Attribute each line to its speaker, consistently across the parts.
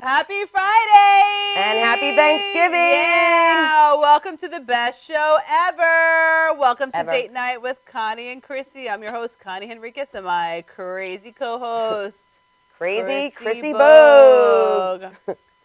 Speaker 1: Happy Friday!
Speaker 2: And happy Thanksgiving!
Speaker 1: Yeah! Welcome to the best show ever! Welcome to
Speaker 2: Ever.
Speaker 1: Date Night with Connie and Chrissy. I'm your host, Connie Henriquez, and my crazy co-host,
Speaker 2: Crazy
Speaker 1: Chrissy
Speaker 2: Chrissy Bogue.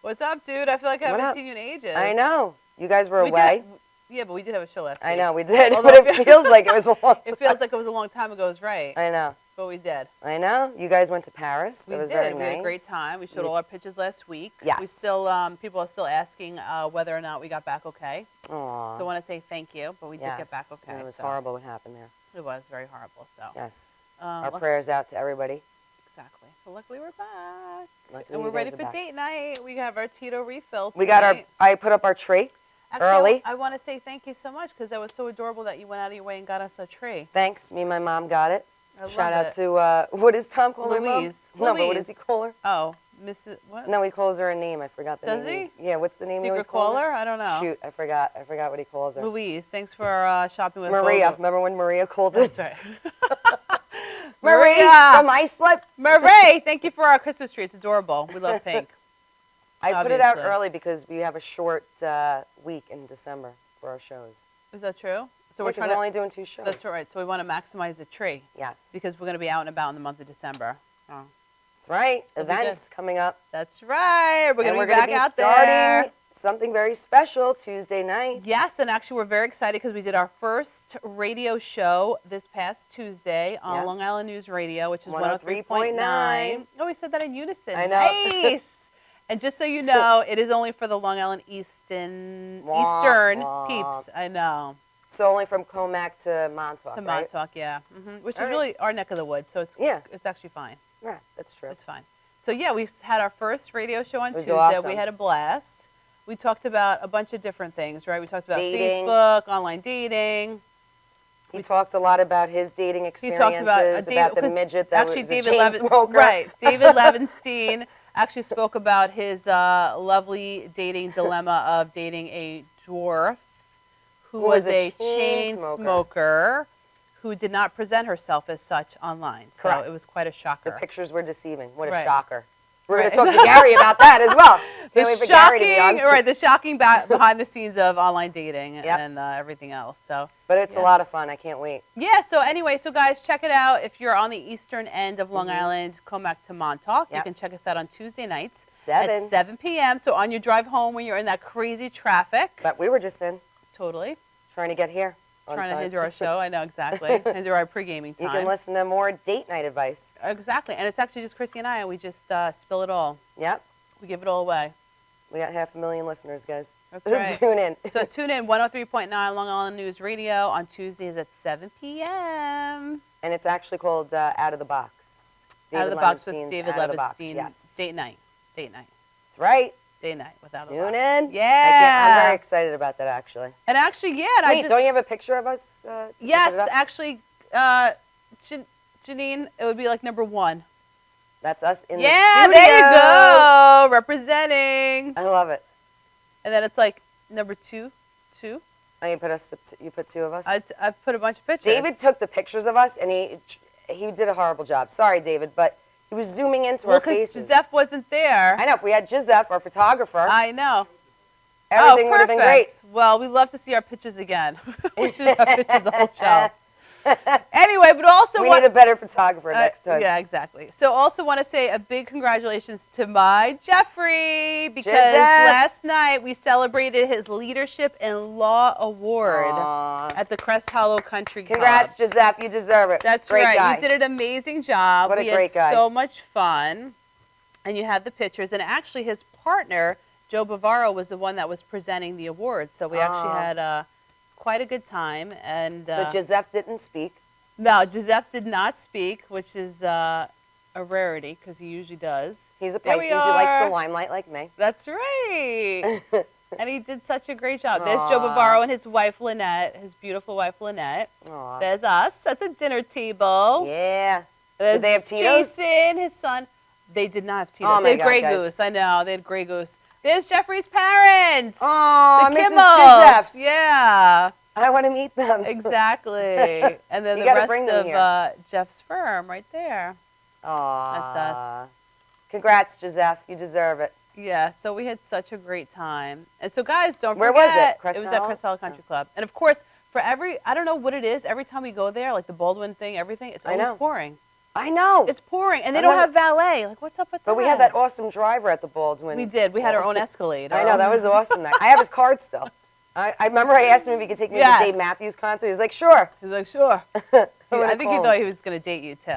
Speaker 1: What's up, dude? I feel like I
Speaker 2: What
Speaker 1: haven't
Speaker 2: up?
Speaker 1: seen you in ages.
Speaker 2: I know. You guys were
Speaker 1: We
Speaker 2: away.
Speaker 1: yeah, but we did have a show last week.
Speaker 2: I know, we did.
Speaker 1: Although
Speaker 2: But it feels like it was a long time.
Speaker 1: It feels like it was a long time ago, is right.
Speaker 2: I know.
Speaker 1: But we did.
Speaker 2: I know. You guys went to Paris.
Speaker 1: We
Speaker 2: It was
Speaker 1: did.
Speaker 2: very
Speaker 1: We
Speaker 2: nice.
Speaker 1: had a great time. We showed all our pictures last week.
Speaker 2: Yes.
Speaker 1: We still, people are still asking whether or not we got back okay.
Speaker 2: Aww.
Speaker 1: So I want to say thank you, but we did get back okay.
Speaker 2: And it was
Speaker 1: so
Speaker 2: horrible what happened there.
Speaker 1: It was very horrible. So
Speaker 2: Yes. Our
Speaker 1: luck-
Speaker 2: prayers out to everybody.
Speaker 1: Exactly. So luckily we're back,
Speaker 2: Luckily
Speaker 1: and we're
Speaker 2: you
Speaker 1: ready
Speaker 2: guys are
Speaker 1: for
Speaker 2: back.
Speaker 1: date night. We have our Tito refill.
Speaker 2: We got our.
Speaker 1: tonight.
Speaker 2: I put up our tree.
Speaker 1: Actually,
Speaker 2: early.
Speaker 1: I want to say thank you so much because that was so adorable that you went out of your way and got us a tree.
Speaker 2: Thanks. Me and my mom got it.
Speaker 1: I
Speaker 2: Shout
Speaker 1: love
Speaker 2: out
Speaker 1: it.
Speaker 2: to what is Tom calling her, Mom?
Speaker 1: Louise.
Speaker 2: No, but what
Speaker 1: Louise.
Speaker 2: does he call her?
Speaker 1: Oh, Mrs. What?
Speaker 2: No, he calls her a name. I forgot the
Speaker 1: Does
Speaker 2: name.
Speaker 1: he?
Speaker 2: Yeah, what's the name he always
Speaker 1: Secret
Speaker 2: calls her?
Speaker 1: caller? I don't know.
Speaker 2: Shoot, I forgot. I forgot what he calls her.
Speaker 1: Louise, thanks for shopping with
Speaker 2: Maria.
Speaker 1: Bogo.
Speaker 2: Remember when Maria called her?
Speaker 1: That's right.
Speaker 2: Maria from Islip.
Speaker 1: Marie, thank you for our Christmas tree. It's adorable. We love pink.
Speaker 2: I put it out
Speaker 1: Obviously.
Speaker 2: early because we have a short week in December for our shows.
Speaker 1: Is that true? So
Speaker 2: We're
Speaker 1: we're trying to.
Speaker 2: only doing 2 shows.
Speaker 1: That's right. So we want to maximize the tree
Speaker 2: Yes.
Speaker 1: because we're going to be out and about in the month of December. Oh,
Speaker 2: That's right.
Speaker 1: That'll be
Speaker 2: Events coming up.
Speaker 1: that's right. We're going
Speaker 2: And
Speaker 1: to
Speaker 2: we're
Speaker 1: be
Speaker 2: gonna
Speaker 1: back
Speaker 2: be
Speaker 1: out
Speaker 2: starting
Speaker 1: there.
Speaker 2: something very special Tuesday night.
Speaker 1: Yes, and actually we're very excited because we did our first radio show this past Tuesday on
Speaker 2: Yeah.
Speaker 1: Long Island News Radio, which is
Speaker 2: 103.9.
Speaker 1: 103.9. Oh, we said that in unison.
Speaker 2: I know.
Speaker 1: Nice. And just so you know, it is only for the Long Island Eastern
Speaker 2: Womp.
Speaker 1: peeps. I know.
Speaker 2: So only from Comac to Montauk,
Speaker 1: To
Speaker 2: right?
Speaker 1: Montauk, yeah. Which is
Speaker 2: All right.
Speaker 1: really our neck of the woods, so
Speaker 2: Yeah.
Speaker 1: it's actually fine.
Speaker 2: Yeah, that's true.
Speaker 1: It's fine. So yeah, we had our first radio show on
Speaker 2: It was
Speaker 1: Tuesday.
Speaker 2: awesome.
Speaker 1: We had a blast. We talked about a bunch of different things, right? We talked about
Speaker 2: Dating.
Speaker 1: Facebook, online dating.
Speaker 2: He talked a lot about his dating
Speaker 1: He
Speaker 2: experiences,
Speaker 1: talked about
Speaker 2: the
Speaker 1: 'cause
Speaker 2: midget that
Speaker 1: actually
Speaker 2: was
Speaker 1: David
Speaker 2: a chain smoker.
Speaker 1: Right. David Levenstein actually spoke about his lovely dating dilemma of dating a dwarf who was a chain smoker who did not present herself as such online. So
Speaker 2: Correct.
Speaker 1: it was quite a
Speaker 2: The
Speaker 1: shocker.
Speaker 2: pictures were deceiving. What a
Speaker 1: Right.
Speaker 2: shocker. We're
Speaker 1: Right.
Speaker 2: going to talk to Gary about that as well. Can't wait for Gary to be on.
Speaker 1: Right, the shocking behind the scenes of online dating
Speaker 2: Yep.
Speaker 1: and everything else. So
Speaker 2: But it's
Speaker 1: Yeah.
Speaker 2: a lot of fun. I can't wait.
Speaker 1: yeah, so anyway, so guys, check it out. If you're on the eastern end of Long Island, Comac to Montauk, you
Speaker 2: Yep.
Speaker 1: can check us out on Tuesday nights
Speaker 2: 7.
Speaker 1: at 7 p.m. So on your drive home when you're in that crazy traffic,
Speaker 2: But we were just in
Speaker 1: totally,
Speaker 2: trying to get here. on
Speaker 1: trying to
Speaker 2: time.
Speaker 1: hinder our show. I know, exactly. Hinder our pre-gaming time.
Speaker 2: You can listen to more date night advice.
Speaker 1: Exactly, and it's actually just Chrissy and I, and we just spill it all.
Speaker 2: Yep.
Speaker 1: We give it all away.
Speaker 2: We got 500,000 listeners, guys.
Speaker 1: That's right.
Speaker 2: Tune in.
Speaker 1: So tune in 103.9 Long Island News Radio on Tuesdays at 7 p.m.
Speaker 2: And it's actually called Out of the Box.
Speaker 1: Out of the
Speaker 2: David
Speaker 1: Box with
Speaker 2: Levenstein's
Speaker 1: David
Speaker 2: Out of the Box,
Speaker 1: Levenstein.
Speaker 2: Yes.
Speaker 1: Date night. Date night.
Speaker 2: That's right.
Speaker 1: Date night without a
Speaker 2: Tune
Speaker 1: box.
Speaker 2: in.
Speaker 1: Yeah.
Speaker 2: I'm very excited about that, actually.
Speaker 1: And actually, yeah. And I
Speaker 2: Wait,
Speaker 1: just,
Speaker 2: don't you have a picture of us? To
Speaker 1: yes,
Speaker 2: put it up?
Speaker 1: actually, Janine, it would be like number 1.
Speaker 2: That's us in the
Speaker 1: Yeah,
Speaker 2: studio.
Speaker 1: there you go. Representing.
Speaker 2: I love it.
Speaker 1: And then it's like number 2.
Speaker 2: Oh, you put 2 of us?
Speaker 1: I put a bunch of pictures.
Speaker 2: David took the pictures of us, and he did a horrible job. Sorry, David, but he was zooming into our
Speaker 1: because
Speaker 2: faces.
Speaker 1: Gisette wasn't there.
Speaker 2: I know. If we had Gisette, our photographer,
Speaker 1: I know.
Speaker 2: everything would have been great.
Speaker 1: Well, we love to see our pictures again. We should have pictures the whole show. Anyway, but also
Speaker 2: We need a better photographer next time.
Speaker 1: Yeah, exactly. So also want to say a big congratulations to my Jeffrey because
Speaker 2: Gisette.
Speaker 1: last night we celebrated his Leadership in Law Award
Speaker 2: Aw.
Speaker 1: at the Crest Hollow Country Club.
Speaker 2: Congrats, Gisette. You deserve it.
Speaker 1: That's
Speaker 2: great
Speaker 1: right.
Speaker 2: Guy.
Speaker 1: You did an amazing job.
Speaker 2: What a
Speaker 1: we
Speaker 2: great
Speaker 1: had
Speaker 2: guy.
Speaker 1: so much fun. And you had the pictures. And actually his partner, Joe Bavaro, was the one that was presenting the award. So we actually had quite a good time. And
Speaker 2: So Gisette didn't speak.
Speaker 1: no, Giuseppe did not speak, which is a rarity because he usually does.
Speaker 2: He's a
Speaker 1: There
Speaker 2: Pisces.
Speaker 1: we
Speaker 2: He likes
Speaker 1: are.
Speaker 2: the limelight like me.
Speaker 1: That's right. And he did such a great job. There's Joe Bavaro and his wife, Lynette, his beautiful wife, Lynette.
Speaker 2: Aw.
Speaker 1: There's us at the dinner table.
Speaker 2: Yeah.
Speaker 1: There's
Speaker 2: they have Tito's?
Speaker 1: Jason, his son. They did not have Tito's.
Speaker 2: Oh, my
Speaker 1: they had
Speaker 2: God,
Speaker 1: Grey
Speaker 2: guys.
Speaker 1: Goose. I know. They had Grey Goose. There's Jeffrey's parents.
Speaker 2: Oh,
Speaker 1: the
Speaker 2: Mrs.
Speaker 1: Kimmels.
Speaker 2: Giuseppe's.
Speaker 1: Yeah,
Speaker 2: I want to meet them.
Speaker 1: exactly. And then
Speaker 2: You
Speaker 1: the
Speaker 2: gotta
Speaker 1: rest
Speaker 2: bring them
Speaker 1: of
Speaker 2: here.
Speaker 1: Jeff's firm right there.
Speaker 2: Aw.
Speaker 1: That's us.
Speaker 2: Congrats, Gisette. You deserve it.
Speaker 1: Yeah, so we had such a great time. And so, guys, don't
Speaker 2: Where was
Speaker 1: forget.
Speaker 2: it? Crest
Speaker 1: It was at
Speaker 2: Hollow?
Speaker 1: Crest Hollow Country Club. And, of course, for I don't know what it is, every time we go there, like the Baldwin thing, everything, it's
Speaker 2: I
Speaker 1: always
Speaker 2: know.
Speaker 1: pouring.
Speaker 2: I know.
Speaker 1: It's pouring. And they
Speaker 2: I've
Speaker 1: don't
Speaker 2: never-
Speaker 1: have valet. Like, what's up with that?
Speaker 2: But we had that awesome driver at the Baldwin.
Speaker 1: We did. We had our own Escalade.
Speaker 2: I know, that was awesome. I have his card still. I remember I asked him if he could take me to
Speaker 1: Yes.
Speaker 2: the Dave Matthews concert. He was like, sure.
Speaker 1: He's like, sure.
Speaker 2: I'm
Speaker 1: I
Speaker 2: gonna
Speaker 1: think he
Speaker 2: call
Speaker 1: thought
Speaker 2: him.
Speaker 1: he was going to date you, too.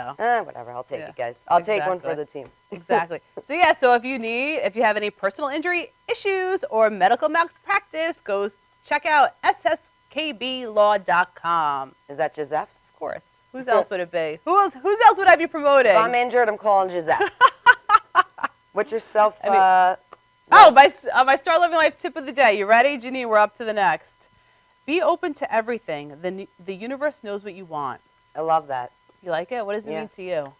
Speaker 2: Whatever, I'll take
Speaker 1: Yeah,
Speaker 2: it, guys. I'll take one for
Speaker 1: exactly.
Speaker 2: the team.
Speaker 1: Exactly. So, yeah, so if you have any personal injury issues or medical malpractice, go check out sskblaw.com.
Speaker 2: Is that Joseph's?
Speaker 1: Of course. Whose else would it be? Whose else would I be promoting?
Speaker 2: If I'm injured, I'm calling Giselle. What's your self...
Speaker 1: my Star Living Life tip of the day. You ready, Janine? We're up to the next. Be open to everything. The universe knows what you want.
Speaker 2: I love that.
Speaker 1: You like it? What does it
Speaker 2: Yeah.
Speaker 1: mean to you?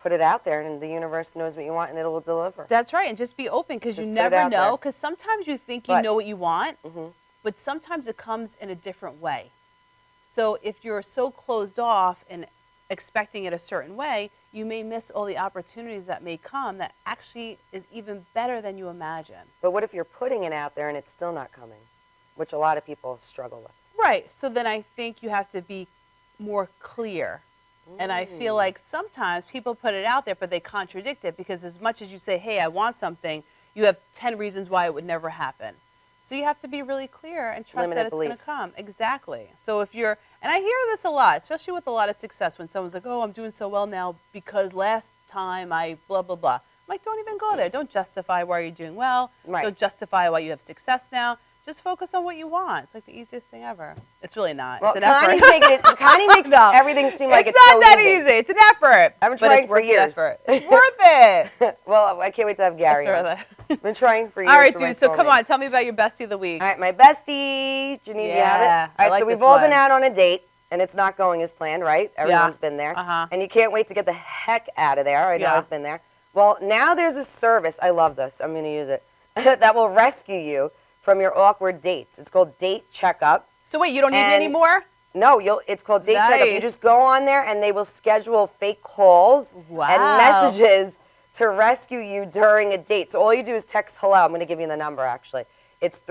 Speaker 2: Put it out there, and the universe knows what you want, and it will deliver.
Speaker 1: That's right. And just be open, because you
Speaker 2: Just put it
Speaker 1: never
Speaker 2: out there.
Speaker 1: know. Because sometimes you think you
Speaker 2: But-
Speaker 1: know what you want,
Speaker 2: Mhm.
Speaker 1: but sometimes it comes in a different way. So if you're so closed off and expecting it a certain way, you may miss all the opportunities that may come that actually is even better than you imagine.
Speaker 2: But what if you're putting it out there and it's still not coming, which a lot of people struggle with?
Speaker 1: Right. So then I think you have to be more clear. And I feel like sometimes people put it out there, but they contradict it, because as much as you say, hey, I want something, you have 10 reasons why it would never happen. So you have to be really clear and trust
Speaker 2: Limited
Speaker 1: that it's going to
Speaker 2: beliefs.
Speaker 1: come. Exactly. So if you're, and I hear this a lot, especially with a lot of success, when someone's like, oh, I'm doing so well now because last time I blah, blah, blah. I'm like, don't even go there. Don't justify why you're doing well.
Speaker 2: Right.
Speaker 1: Don't justify why you have success now. Just focus on what you want. It's like the easiest thing ever. It's really not.
Speaker 2: Well,
Speaker 1: It's an
Speaker 2: Connie's
Speaker 1: effort.
Speaker 2: making it. Connie makes
Speaker 1: No.
Speaker 2: everything seem like it's
Speaker 1: not
Speaker 2: so
Speaker 1: that easy. It's an effort.
Speaker 2: I've been
Speaker 1: but
Speaker 2: trying
Speaker 1: it's
Speaker 2: for
Speaker 1: worth the
Speaker 2: years.
Speaker 1: effort. It's worth it.
Speaker 2: Well, I can't wait to have Gary.
Speaker 1: It's
Speaker 2: on.
Speaker 1: worth it.
Speaker 2: I've been trying for years.
Speaker 1: All right,
Speaker 2: for my
Speaker 1: dude. So come
Speaker 2: soulmate.
Speaker 1: on, tell me about your bestie of the week.
Speaker 2: All right, my bestie, Janine, you have it?
Speaker 1: Yeah,
Speaker 2: All
Speaker 1: I
Speaker 2: right,
Speaker 1: like
Speaker 2: so we've
Speaker 1: this
Speaker 2: all been
Speaker 1: one.
Speaker 2: out on a date, and it's not going as planned, right? Everyone's been there.
Speaker 1: Uh-huh.
Speaker 2: And you can't wait to get the heck out of there. I know
Speaker 1: Yeah.
Speaker 2: I've been there. Well, now there's a service. I love this. I'm going to use it. that will rescue you from your awkward dates. It's called Date Checkup.
Speaker 1: So wait, you don't need it
Speaker 2: And-
Speaker 1: anymore?
Speaker 2: No, it's called Date Checkup. You
Speaker 1: Nice.
Speaker 2: just go on there, and they will schedule fake calls
Speaker 1: Wow.
Speaker 2: and messages to rescue you during a date. So all you do is text hello. I'm going to give you the number, actually. It's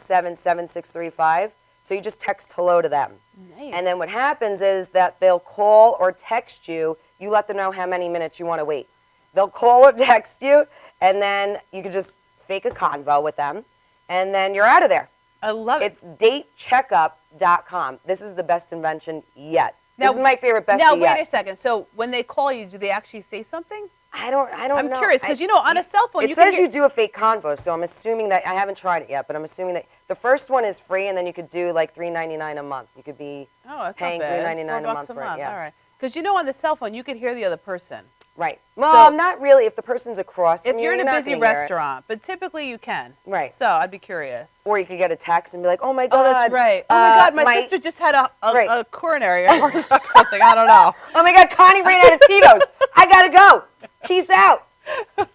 Speaker 2: 305-767-7635. So you just text hello to them.
Speaker 1: Nice.
Speaker 2: And then what happens is that they'll call or text you. You let them know how many minutes you want to wait. They'll call or text you, and then you can just fake a convo with them, and then you're out of there.
Speaker 1: I love it.
Speaker 2: It's datecheckup.com. This is the best invention yet.
Speaker 1: Now-
Speaker 2: This is my favorite bestie
Speaker 1: Now, wait
Speaker 2: yet.
Speaker 1: a second. So when they call you, do they actually say something?
Speaker 2: I don't
Speaker 1: I'm
Speaker 2: know.
Speaker 1: curious, because, on a cell phone,
Speaker 2: It
Speaker 1: you can
Speaker 2: says
Speaker 1: get,
Speaker 2: you do a fake convo, so I'm assuming that, I haven't tried it yet, but I'm assuming that the first one is free, and then you could do like $3.99 a month. You could be
Speaker 1: oh, that's
Speaker 2: paying
Speaker 1: not bad.
Speaker 2: $3.99 a
Speaker 1: $4
Speaker 2: month for it,
Speaker 1: month.
Speaker 2: yeah.
Speaker 1: All right. Because, on the cell phone, you can hear the other person.
Speaker 2: right. Well,
Speaker 1: So-
Speaker 2: not really if the person's across
Speaker 1: If
Speaker 2: from you.
Speaker 1: you're in a
Speaker 2: not
Speaker 1: busy
Speaker 2: gonna hear it.
Speaker 1: restaurant, but typically you can.
Speaker 2: Right.
Speaker 1: So I'd be curious.
Speaker 2: Or you could get a text and be like, oh my God.
Speaker 1: Oh, that's right. Oh, my God, my
Speaker 2: my-
Speaker 1: sister just had a
Speaker 2: Right.
Speaker 1: coronary or something. I don't know.
Speaker 2: Oh my God, Connie ran out of Tito's. I gotta go. Peace out.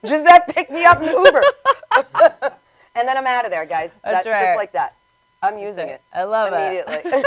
Speaker 2: Giuseppe picked me up in the Uber. And then I'm out of there, guys.
Speaker 1: That's right.
Speaker 2: Just like that. I'm using it.
Speaker 1: I love it.
Speaker 2: immediately.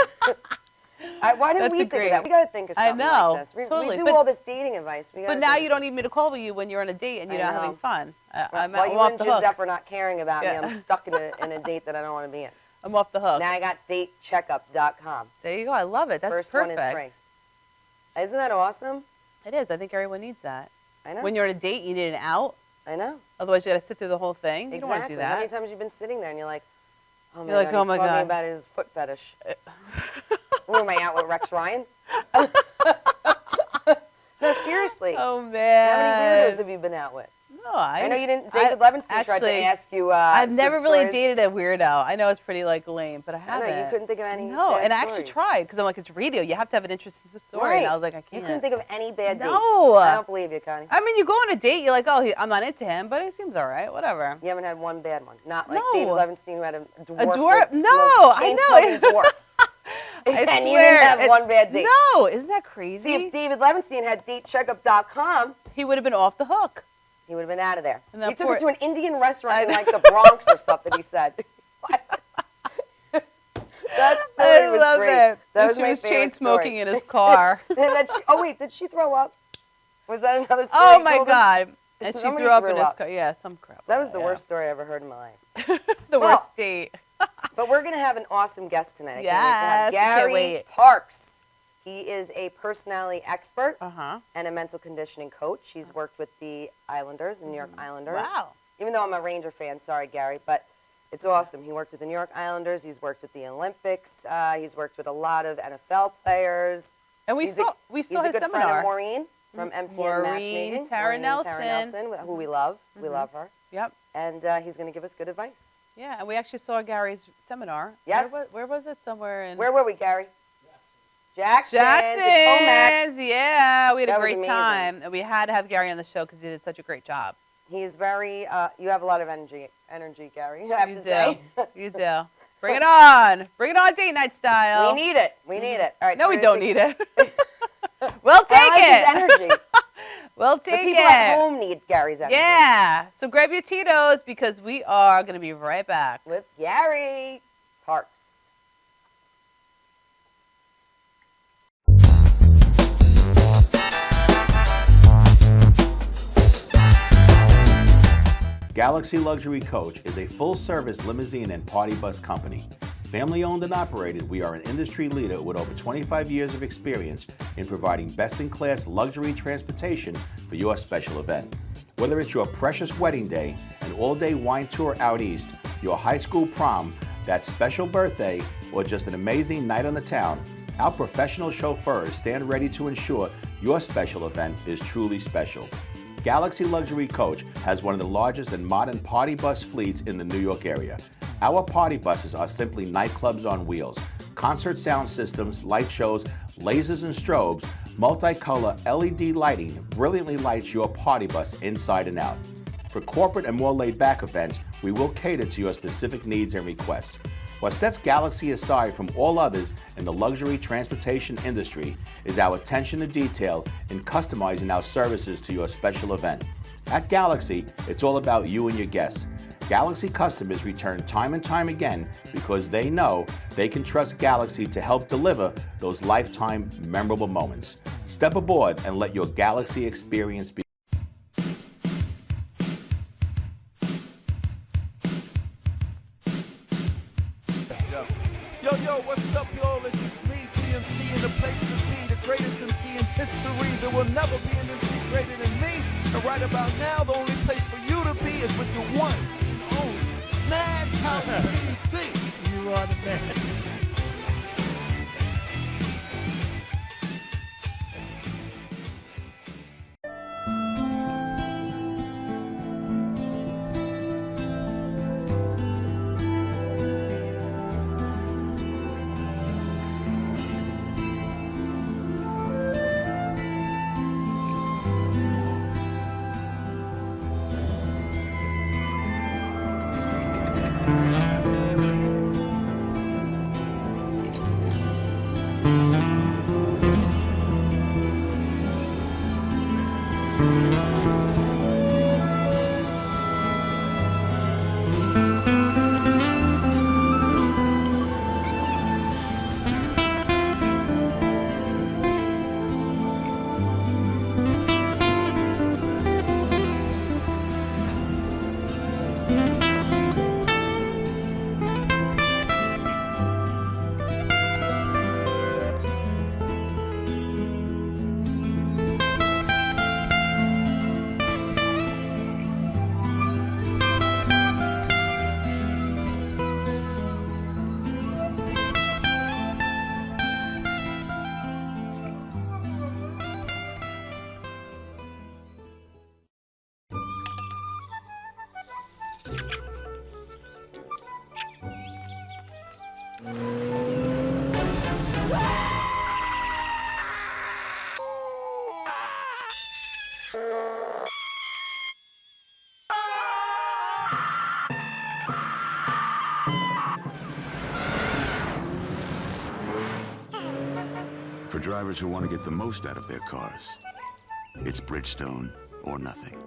Speaker 2: Why didn't
Speaker 1: That's
Speaker 2: we think
Speaker 1: great.
Speaker 2: of that? We gotta think of
Speaker 1: I
Speaker 2: something
Speaker 1: know,
Speaker 2: like this. We
Speaker 1: totally.
Speaker 2: do
Speaker 1: But-
Speaker 2: all this dating advice. We
Speaker 1: But
Speaker 2: gotta
Speaker 1: now
Speaker 2: think
Speaker 1: you
Speaker 2: of
Speaker 1: don't need me to call you when you're on a date and you're
Speaker 2: I
Speaker 1: not
Speaker 2: know.
Speaker 1: having fun. I'm
Speaker 2: Well, you
Speaker 1: off
Speaker 2: and
Speaker 1: the hook.
Speaker 2: Giuseppe are not caring about
Speaker 1: Yeah.
Speaker 2: me. I'm stuck in a date that I don't want to be in.
Speaker 1: I'm off the hook.
Speaker 2: Now I got datecheckup.com.
Speaker 1: There you go. I love it. That's
Speaker 2: First
Speaker 1: perfect.
Speaker 2: one is free. Isn't that awesome?
Speaker 1: It is. I think everyone needs that.
Speaker 2: I know.
Speaker 1: When you're on a date, you need an out.
Speaker 2: I know.
Speaker 1: Otherwise, you got to sit through the whole thing. You don't want to
Speaker 2: Exactly.
Speaker 1: do
Speaker 2: How many
Speaker 1: that.
Speaker 2: times you've been sitting there and you're like, oh my
Speaker 1: You're like,
Speaker 2: God,
Speaker 1: oh
Speaker 2: he's
Speaker 1: my
Speaker 2: talking
Speaker 1: God.
Speaker 2: about his foot fetish. Who am I out with, Rex Ryan? No, seriously.
Speaker 1: Oh,
Speaker 2: How
Speaker 1: man.
Speaker 2: many weirdos have you been out with?
Speaker 1: No,
Speaker 2: I know you didn't. David Levinson tried to
Speaker 1: actually,
Speaker 2: ask you.
Speaker 1: I've
Speaker 2: some
Speaker 1: never really
Speaker 2: stories.
Speaker 1: dated a weirdo. I know it's pretty lame, but I
Speaker 2: I
Speaker 1: haven't.
Speaker 2: know you couldn't think of any.
Speaker 1: No,
Speaker 2: bad
Speaker 1: and I actually
Speaker 2: stories.
Speaker 1: tried because I'm like, it's radio. You have to have an interesting story.
Speaker 2: Right.
Speaker 1: And I was like, I
Speaker 2: You
Speaker 1: can't.
Speaker 2: couldn't think of any bad dates.
Speaker 1: No.
Speaker 2: I don't believe you, Connie.
Speaker 1: I mean, you go on a date, you're like, oh, I'm not into him, but he seems all right, whatever.
Speaker 2: You haven't had one bad one. Not like
Speaker 1: No.
Speaker 2: David Levinstein who had a dwarf.
Speaker 1: dwarf?
Speaker 2: with
Speaker 1: No,
Speaker 2: smoke-
Speaker 1: I know.
Speaker 2: chain-smoking dwarf.
Speaker 1: I
Speaker 2: And you
Speaker 1: swear,
Speaker 2: didn't have
Speaker 1: it-
Speaker 2: one bad date.
Speaker 1: No, isn't that crazy?
Speaker 2: See, if David Levinstein had datecheckup.com,
Speaker 1: He would have been off the hook.
Speaker 2: he would have been out of there.
Speaker 1: And that
Speaker 2: He took
Speaker 1: poor-
Speaker 2: her to an Indian restaurant in
Speaker 1: I
Speaker 2: like the Bronx or something, he said. That story
Speaker 1: I
Speaker 2: was
Speaker 1: love
Speaker 2: great.
Speaker 1: it.
Speaker 2: That
Speaker 1: And
Speaker 2: was
Speaker 1: she
Speaker 2: my
Speaker 1: was
Speaker 2: favorite
Speaker 1: chain smoking
Speaker 2: story.
Speaker 1: in his car.
Speaker 2: And then oh wait, did she throw up? Was that another story?
Speaker 1: Oh
Speaker 2: you
Speaker 1: my
Speaker 2: told us?
Speaker 1: God. And she
Speaker 2: Somebody
Speaker 1: threw up in
Speaker 2: threw
Speaker 1: his
Speaker 2: up.
Speaker 1: car. Yeah, some crap.
Speaker 2: That was the
Speaker 1: Yeah.
Speaker 2: worst story I ever heard in my life.
Speaker 1: The
Speaker 2: Well,
Speaker 1: worst date.
Speaker 2: But we're going to have an awesome guest tonight. I
Speaker 1: Yes,
Speaker 2: can't wait to have
Speaker 1: can't
Speaker 2: Gary
Speaker 1: wait.
Speaker 2: Parks. He is a personality expert
Speaker 1: Uh-huh.
Speaker 2: and a mental conditioning coach. He's worked with the Islanders, the New York Islanders.
Speaker 1: Wow.
Speaker 2: Even though I'm a Ranger fan, sorry, Gary, but it's awesome. He worked with the New York Islanders. He's worked with the Olympics. He's worked with a lot of NFL players.
Speaker 1: And we
Speaker 2: He's
Speaker 1: saw
Speaker 2: he's
Speaker 1: his
Speaker 2: a good friend
Speaker 1: seminar.
Speaker 2: of Maureen from MTN
Speaker 1: Maureen
Speaker 2: Matchmaking.
Speaker 1: Tara
Speaker 2: Maureen Tara
Speaker 1: Nelson.
Speaker 2: Nelson, who we love. We love her.
Speaker 1: Yep.
Speaker 2: And he's going to give us good advice.
Speaker 1: Yeah, and we actually saw Gary's seminar.
Speaker 2: Yes.
Speaker 1: Where was it? Somewhere in
Speaker 2: Where were we, Gary? Jackson's in Comac.
Speaker 1: Jackson's. Yeah, we had
Speaker 2: That
Speaker 1: a
Speaker 2: was
Speaker 1: great
Speaker 2: amazing.
Speaker 1: time. And we had to have Gary on the show because he did such a great job.
Speaker 2: He's very, you have a lot of energy, Gary, I have to say.
Speaker 1: You do. Bring it on. Bring it on date night style.
Speaker 2: We need it. We need it. All right.
Speaker 1: No,
Speaker 2: so
Speaker 1: we
Speaker 2: we're
Speaker 1: don't
Speaker 2: gonna
Speaker 1: need it. We'll take
Speaker 2: I like
Speaker 1: it.
Speaker 2: his energy.
Speaker 1: We'll
Speaker 2: The
Speaker 1: take
Speaker 2: people
Speaker 1: it.
Speaker 2: at home need Gary's energy.
Speaker 1: Yeah. So grab your Tito's because we are going to be right back.
Speaker 2: With Gary Parks.
Speaker 3: Galaxy Luxury Coach is a full-service limousine and party bus company. Family-owned and operated, we are an industry leader with over 25 years of experience in providing best-in-class luxury transportation for your special event. Whether it's your precious wedding day, an all-day wine tour out east, your high school prom, that special birthday, or just an amazing night on the town, our professional chauffeurs stand ready to ensure your special event is truly special. Galaxy Luxury Coach has one of the largest and modern party bus fleets in the New York area. Our party buses are simply nightclubs on wheels. Concert sound systems, light shows, lasers and strobes, multicolor LED lighting brilliantly lights your party bus inside and out. For corporate and more laid-back events, we will cater to your specific needs and requests. What sets Galaxy aside from all others in the luxury transportation industry is our attention to detail in customizing our services to your special event. At Galaxy, it's all about you and your guests. Galaxy customers return time and time again because they know they can trust Galaxy to help deliver those lifetime memorable moments. Step aboard and let your Galaxy experience be.
Speaker 4: Yo, what's up, y'all? This is me, GMC, in the place to be, the greatest MC in history. There will never be an MC greater than me. And right about now, the only place for you to be is with the one and only Madhouse TV.
Speaker 5: You are the man.
Speaker 6: For drivers who want to get the most out of their cars, it's Bridgestone or nothing.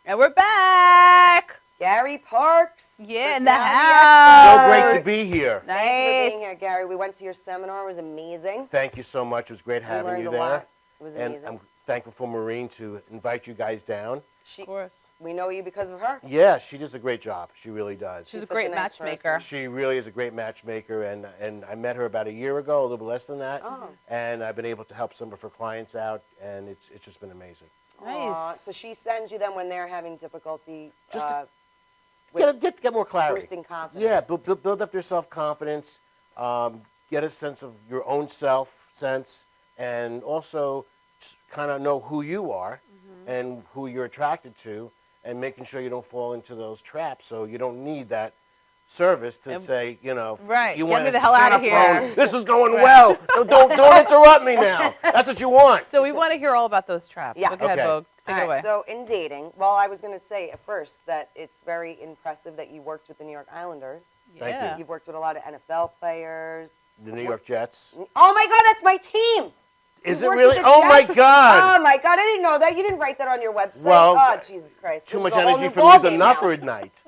Speaker 1: And we're back.
Speaker 2: Gary Parks.
Speaker 1: Yeah, in the
Speaker 2: personality
Speaker 1: house.
Speaker 5: So great to
Speaker 2: expert.
Speaker 5: be here.
Speaker 2: Thank you for being here, Gary. We went to your seminar. It was amazing.
Speaker 5: Thank you so much. It was great
Speaker 2: We
Speaker 5: having
Speaker 2: learned
Speaker 5: you
Speaker 2: a
Speaker 5: there.
Speaker 2: lot. It was
Speaker 5: And
Speaker 2: amazing.
Speaker 5: I'm thankful for Maureen to invite you guys down.
Speaker 2: She,
Speaker 1: Of course.
Speaker 2: we know you because of her.
Speaker 5: Yeah, she does a great job. She really does.
Speaker 1: She's a
Speaker 2: such a
Speaker 1: great
Speaker 2: nice
Speaker 1: matchmaker.
Speaker 5: She really is a great matchmaker, and I met her about a year ago, a little less than that, and I've been able to help some of her clients out, and it's just been amazing.
Speaker 2: Aw,
Speaker 1: Nice.
Speaker 2: so she sends you them when they're having difficulty
Speaker 5: Just to
Speaker 2: with
Speaker 5: Get more clarity.
Speaker 2: boosting confidence.
Speaker 5: Yeah, build up your self-confidence, get a sense of your own self-sense, and also kind of know who you are and who you're attracted to, and making sure you don't fall into those traps, so you don't need that service to say, you know,
Speaker 1: Right,
Speaker 5: you
Speaker 1: get
Speaker 5: want
Speaker 1: me
Speaker 5: to
Speaker 1: the hell
Speaker 5: shut
Speaker 1: outta
Speaker 5: up,
Speaker 1: here.
Speaker 5: phone. This is going well. Don't interrupt me now. That's what you want.
Speaker 1: So we want to hear all about those traps.
Speaker 2: Yeah.
Speaker 1: So go ahead,
Speaker 5: Okay.
Speaker 1: Vogue. Take
Speaker 2: All
Speaker 1: it away.
Speaker 2: right, so in dating, well, I was going to say at first that it's very impressive that you worked with the New York Islanders.
Speaker 5: Thank you.
Speaker 1: yeah.
Speaker 2: You've worked with a lot of NFL players.
Speaker 5: The New York Jets.
Speaker 2: Oh my God, that's my team.
Speaker 5: Is
Speaker 2: You
Speaker 5: it
Speaker 2: worked
Speaker 5: really?
Speaker 2: with the
Speaker 5: Oh my
Speaker 2: Jets?
Speaker 5: God.
Speaker 2: Oh my God, I didn't know that. You didn't write that on your website.
Speaker 5: Well,
Speaker 2: oh Jesus Christ!
Speaker 5: Too
Speaker 2: This
Speaker 5: much
Speaker 2: is a whole
Speaker 5: energy
Speaker 2: new
Speaker 5: for Lisa
Speaker 2: ballgame now.
Speaker 5: Nufford night.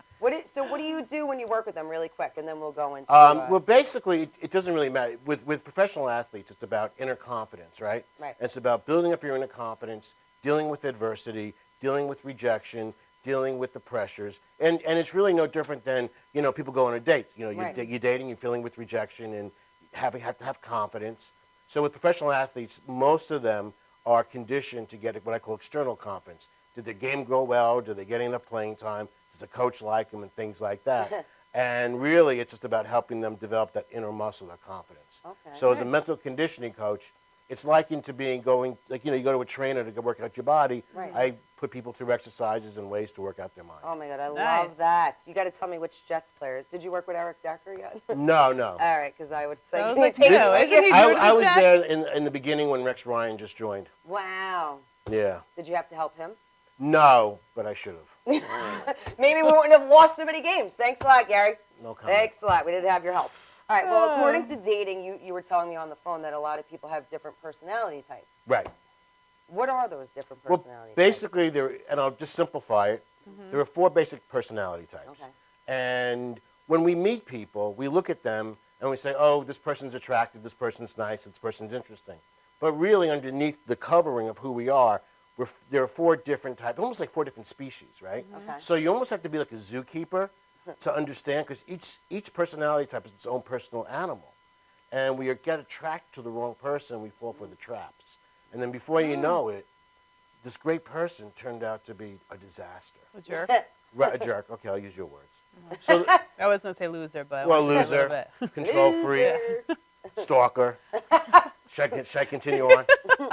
Speaker 2: So what do you do when you work with them, really quick, and then we'll go into.
Speaker 5: Well, basically, it doesn't really matter. With professional athletes, it's about inner confidence, right?
Speaker 2: Right.
Speaker 5: It's about building up your inner confidence, dealing with adversity, dealing with rejection, dealing with the pressures, and it's really no different than people go on a date. You're dating, you're feeling with rejection, and have to have confidence. So with professional athletes, most of them are conditioned to get what I call external confidence. Did the game go well? Did they get enough playing time? Does the coach like them, and things like that? And really, it's just about helping them develop that inner muscle, that confidence.
Speaker 2: Okay.
Speaker 5: So as a mental conditioning coach, it's likened to you go to a trainer to go work out your body.
Speaker 2: Right.
Speaker 5: I put people through exercises and ways to work out their mind.
Speaker 2: Oh my God, I
Speaker 1: Nice.
Speaker 2: love that. You got to tell me which Jets players. Did you work with Eric Decker yet?
Speaker 5: No.
Speaker 2: All right, because I would say.
Speaker 1: I was
Speaker 2: can you
Speaker 1: like,
Speaker 2: take
Speaker 1: no,
Speaker 2: me?
Speaker 1: isn't he
Speaker 5: I,
Speaker 1: doing
Speaker 5: I
Speaker 1: the
Speaker 5: was
Speaker 1: Jets?
Speaker 5: there in the beginning when Rex Ryan just joined.
Speaker 2: Wow.
Speaker 5: Yeah.
Speaker 2: Did you have to help him?
Speaker 5: No, but I should have.
Speaker 2: Maybe we wouldn't have lost so many games. Thanks a lot, Gary.
Speaker 5: No comment.
Speaker 2: Thanks a lot. We didn't have your help. All right. Well, according to dating, you were telling me on the phone that a lot of people have different personality types.
Speaker 5: Right.
Speaker 2: What are those different
Speaker 5: Well,
Speaker 2: personality
Speaker 5: basically, and I'll just simplify it, there are 4 basic personality types.
Speaker 2: Okay.
Speaker 5: And when we meet people, we look at them and we say, oh, this person's attractive, this person's nice, this person's interesting. But really, underneath the covering of who we are, there are 4 different types, almost like 4 different species, right?
Speaker 2: Okay.
Speaker 5: So you almost have to be like a zookeeper to understand, because each personality type is its own personal animal. And we get attracted to the wrong person, we fall for the traps. And then before you know it, this great person turned out to be a disaster.
Speaker 1: A jerk.
Speaker 5: Right, a jerk. Okay, I'll use your words. So,
Speaker 1: I was going to say loser, but
Speaker 5: well,
Speaker 1: I wanted to say a little
Speaker 5: loser,
Speaker 1: bit.
Speaker 5: control freak, stalker. Should I continue on?
Speaker 2: You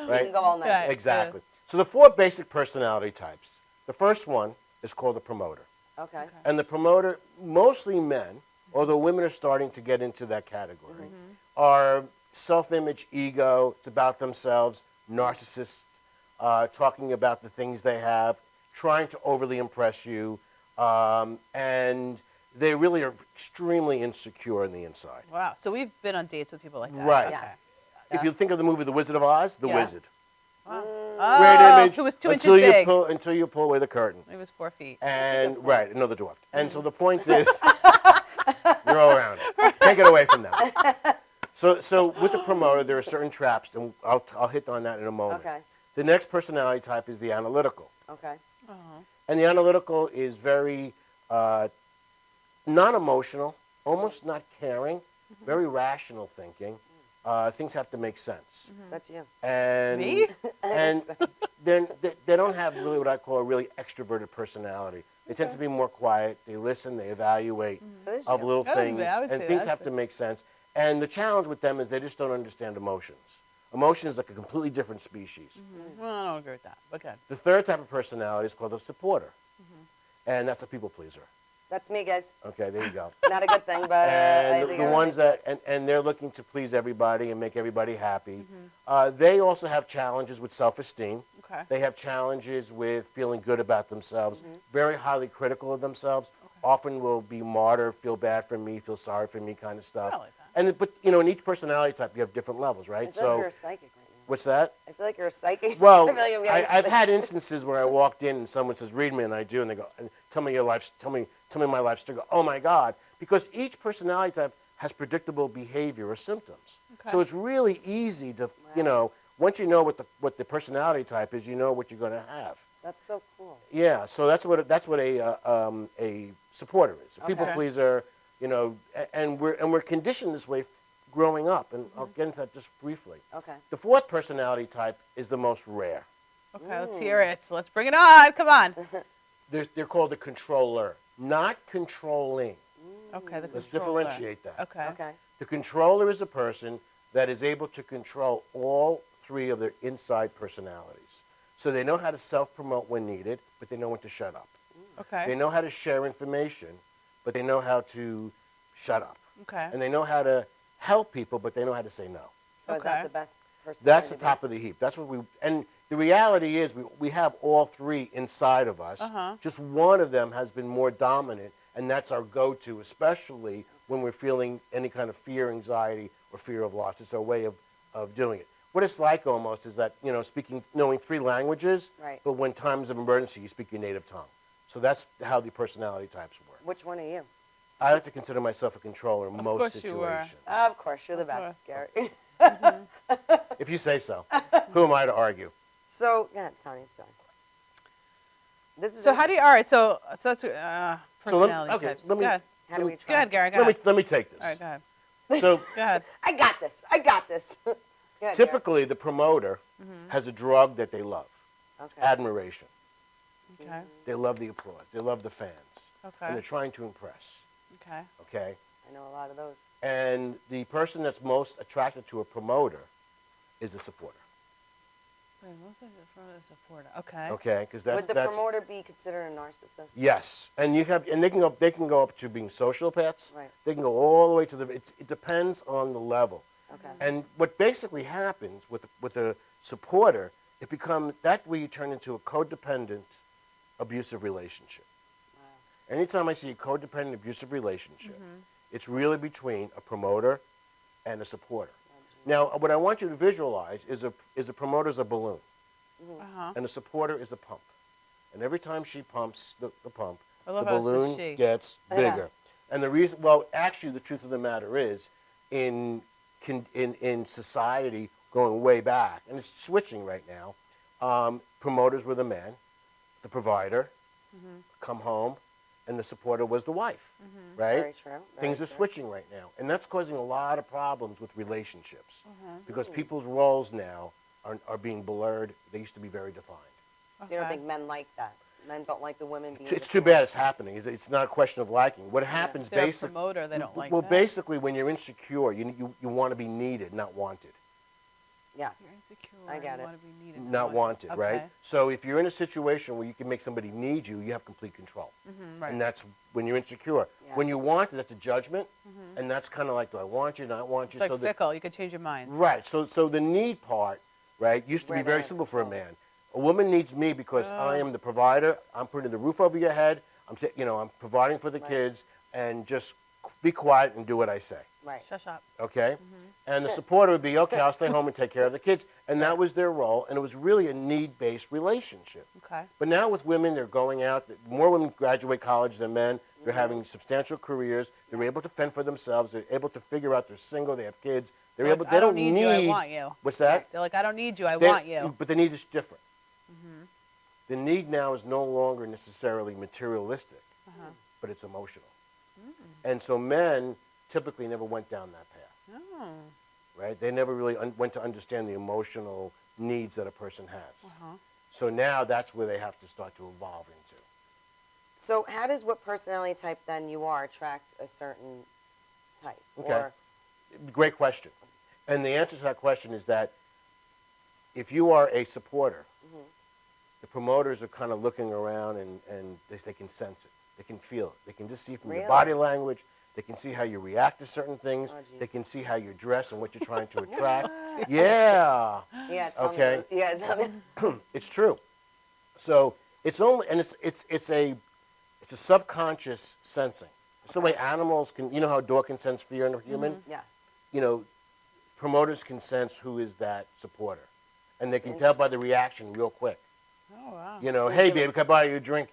Speaker 5: Right?
Speaker 2: can go all night.
Speaker 1: Okay.
Speaker 5: Exactly. So the 4 basic personality types. The first one is called the promoter.
Speaker 2: Okay.
Speaker 5: And the promoter, mostly men, although women are starting to get into that category, are self-image, ego, it's about themselves, narcissists, talking about the things they have, trying to overly impress you, and they really are extremely insecure on the inside.
Speaker 1: Wow. So we've been on dates with people like that.
Speaker 5: Right.
Speaker 1: Okay.
Speaker 2: Yes.
Speaker 5: If you think of the movie The Wizard of Oz, the
Speaker 1: Yes.
Speaker 5: wizard.
Speaker 1: Wow.
Speaker 5: Great
Speaker 1: Oh,
Speaker 5: image
Speaker 1: who was 2
Speaker 5: until
Speaker 1: inches
Speaker 5: you
Speaker 1: big.
Speaker 5: until you pull away the curtain.
Speaker 1: He was 4 feet.
Speaker 5: And right, another dwarf. And so the point is, you're all around it. Can't get away from them. So with the promoter, there are certain traps, and I'll hit on that in a moment.
Speaker 2: Okay.
Speaker 5: The next personality type is the analytical,
Speaker 2: Okay.
Speaker 5: and the analytical is very non-emotional, almost not caring, very rational thinking. Things have to make sense.
Speaker 2: That's you.
Speaker 5: And
Speaker 1: Me?
Speaker 5: and they don't have really what I call a really extroverted personality. They tend to be more quiet. They listen. They evaluate
Speaker 2: That is
Speaker 5: of
Speaker 2: you.
Speaker 5: little
Speaker 1: That is
Speaker 5: things,
Speaker 1: me. I would
Speaker 5: and
Speaker 1: say
Speaker 5: things
Speaker 1: that's
Speaker 5: have to make sense. And the challenge with them is they just don't understand emotions. Emotion is like a completely different species.
Speaker 1: Well, I don't agree with that. Okay.
Speaker 5: The third type of personality is called a supporter, and that's a people pleaser.
Speaker 2: That's me, guys.
Speaker 5: Okay, there you go.
Speaker 2: Not a good thing, but I
Speaker 5: And
Speaker 2: think
Speaker 5: the
Speaker 2: I
Speaker 5: ones
Speaker 2: like
Speaker 5: that and they're looking to please everybody and make everybody happy. They also have challenges with self-esteem.
Speaker 1: Okay.
Speaker 5: They have challenges with feeling good about themselves. Very highly critical of themselves. Often will be martyr, feel bad for me, feel sorry for me, kind of stuff.
Speaker 1: I like that.
Speaker 5: And but in each personality type you have different levels, right?
Speaker 2: I feel like you're a psychic
Speaker 5: What's that?
Speaker 2: I feel like you're a psychic.
Speaker 5: Well,
Speaker 2: I feel like I'm getting
Speaker 5: I've
Speaker 2: sick.
Speaker 5: had instances where I walked in and someone says, "Read me," and I do, and they go, "Tell me your life. Tell me my life story." I go, "Oh my God!" Because each personality type has predictable behavior or symptoms.
Speaker 1: Okay.
Speaker 5: So it's really easy to, you know, once you know what the personality type is, you know what you're going to have.
Speaker 2: That's so cool.
Speaker 5: Yeah. So that's what a supporter is. A people
Speaker 2: Okay.
Speaker 5: pleaser, you know, and we're conditioned this way growing up, and I'll get into that just briefly.
Speaker 2: Okay.
Speaker 5: The fourth personality type is the most rare.
Speaker 1: Okay, let's hear it. Let's bring it on. Come on.
Speaker 5: They're called the controller, not controlling.
Speaker 1: Okay, the
Speaker 5: Let's
Speaker 1: controller.
Speaker 5: differentiate that.
Speaker 1: Okay.
Speaker 2: Okay.
Speaker 5: The controller is a person that is able to control all three of their inside personalities. So they know how to self-promote when needed, but they know when to shut up.
Speaker 1: Okay.
Speaker 5: They know how to share information, but they know how to shut up.
Speaker 1: Okay.
Speaker 5: And they know how to help people, but they know how to say no.
Speaker 2: So is
Speaker 1: Okay.
Speaker 2: that the best person?
Speaker 5: That's the top of the heap. That's what and the reality is we have all three inside of us. Just one of them has been more dominant, and that's our go-to, especially when we're feeling any kind of fear, anxiety, or fear of loss. It's our way of doing it. What it's like almost is that, you know, knowing three languages,
Speaker 2: Right.
Speaker 5: but when times of emergency, you speak your native tongue. So that's how the personality types work.
Speaker 2: Which one are you?
Speaker 5: I like to consider myself a controller in most
Speaker 1: course you were.
Speaker 5: situations.
Speaker 2: Of course, you're the best, Gary.
Speaker 5: If you say so. Who am I to argue?
Speaker 2: So, go ahead, Connie, I'm sorry. This is
Speaker 1: So how do you? All right. So that's
Speaker 5: So
Speaker 1: personality
Speaker 5: okay,
Speaker 1: types.
Speaker 5: let me-
Speaker 1: Go ahead.
Speaker 2: How do we
Speaker 1: Go
Speaker 2: try?
Speaker 1: ahead, Gary. Go
Speaker 5: Let
Speaker 1: ahead.
Speaker 5: me take this.
Speaker 1: All right. Go ahead.
Speaker 5: So
Speaker 1: Go ahead.
Speaker 2: I got this. I got this. Go ahead,
Speaker 5: typically, the promoter has a drug that they love:
Speaker 2: Gary. Okay.
Speaker 5: admiration.
Speaker 1: Okay.
Speaker 5: They love the applause. They love the fans, and
Speaker 1: Okay.
Speaker 5: they're trying to impress.
Speaker 1: Okay.
Speaker 5: Okay,
Speaker 2: I know a lot of those.
Speaker 5: and the person that's most attracted to a promoter is the supporter.
Speaker 1: Wait, most of it from the supporter. Okay.
Speaker 5: Okay, because
Speaker 2: Would the
Speaker 5: that's
Speaker 2: promoter be considered a narcissist?
Speaker 5: yes, and they can go up to being sociopaths.
Speaker 2: Right.
Speaker 5: They can go all the way to it depends on the level.
Speaker 2: Okay.
Speaker 5: And what basically happens with a supporter, it becomes that way you turn into a codependent, abusive relationship. Anytime I see a codependent, abusive relationship, it's really between a promoter and a supporter. Now, what I want you to visualize is a promoter's a balloon, and a supporter is a pump. And every time she pumps the pump,
Speaker 1: I
Speaker 5: the
Speaker 1: love how it's the
Speaker 5: balloon
Speaker 1: she.
Speaker 5: gets
Speaker 2: Yeah.
Speaker 5: bigger. And the reason, well, actually, the truth of the matter is, in society going way back, and it's switching right now, promoters were the man, the provider, come home, and the supporter was the wife, right?
Speaker 2: Very true. Very
Speaker 5: Things are
Speaker 2: true.
Speaker 5: switching right now, and that's causing a lot of problems with relationships because people's roles now are being blurred. They used to be very defined.
Speaker 2: So you don't
Speaker 1: Okay.
Speaker 2: think men like that? Men don't like the women being.
Speaker 5: It's
Speaker 2: the
Speaker 5: too bad it's happening. It's not a question of liking. What happens
Speaker 1: They're a
Speaker 5: basically,
Speaker 1: promoter. They don't like
Speaker 5: well,
Speaker 1: that.
Speaker 5: basically, when you're insecure, you want to be needed, not wanted.
Speaker 2: Yes.
Speaker 1: You're insecure.
Speaker 2: I get
Speaker 1: you
Speaker 2: it.
Speaker 1: want to be needed.
Speaker 5: Not wanted, right?
Speaker 1: Okay.
Speaker 5: So if you're in a situation where you can make somebody need you, you have complete control.
Speaker 1: Right.
Speaker 5: And that's when you're insecure. When you
Speaker 2: Yes.
Speaker 5: want it, that's a judgment, and that's kind of like, do I want you, not want you?
Speaker 1: It's like
Speaker 5: so the-
Speaker 1: fickle. You could change your mind.
Speaker 5: Right. So the need part, right, used to
Speaker 2: Where
Speaker 5: be
Speaker 2: they
Speaker 5: very
Speaker 2: have
Speaker 5: simple for a
Speaker 2: control.
Speaker 5: man. A woman needs me because I am the provider. I'm putting the roof over your head. I'm providing for the
Speaker 2: Right.
Speaker 5: kids, and just be quiet and do what I say.
Speaker 2: Right.
Speaker 1: Shush up.
Speaker 5: Okay? And the supporter would be, okay, I'll stay home and take care of the kids. And that was their role, and it was really a need-based relationship.
Speaker 1: Okay.
Speaker 5: But now with women, they're going out. More women graduate college than men. They're having substantial careers. They're able to fend for themselves. They're able to figure out they're single. They have kids. They're
Speaker 1: Like,
Speaker 5: able.
Speaker 1: I
Speaker 5: They
Speaker 1: don't
Speaker 5: don't
Speaker 1: need you, I want you.
Speaker 5: What's that?
Speaker 1: They're like, I don't need you. I
Speaker 5: They-
Speaker 1: want you.
Speaker 5: But the need is different. The need now is no longer necessarily materialistic, but it's emotional. And so men typically never went down that path.
Speaker 1: Oh.
Speaker 5: Right? They never really went to understand the emotional needs that a person has. So now that's where they have to start to evolve into.
Speaker 2: So how does what personality type then you are attract a certain type?
Speaker 5: Okay.
Speaker 2: Or,
Speaker 5: Great question. And the answer to that question is that if you are a supporter, the promoters are kind of looking around and they can sense it. They can feel it. They can just see from your
Speaker 2: Really?
Speaker 5: body language. They can see how you react to certain things.
Speaker 2: Oh, geez.
Speaker 5: They can see how you dress and what you're trying to attract. Yeah.
Speaker 2: yeah, tell
Speaker 5: Okay.
Speaker 2: me. Yeah, tell me.
Speaker 5: It's true. So it's only, and it's a subconscious sensing. It's the way animals can, you know how a dog can sense fear in a human?
Speaker 2: Yes.
Speaker 5: You know, promoters can sense who is that supporter. and they can tell by the reaction real quick.
Speaker 1: Oh, wow.
Speaker 5: You know, hey, baby, can I buy you a drink?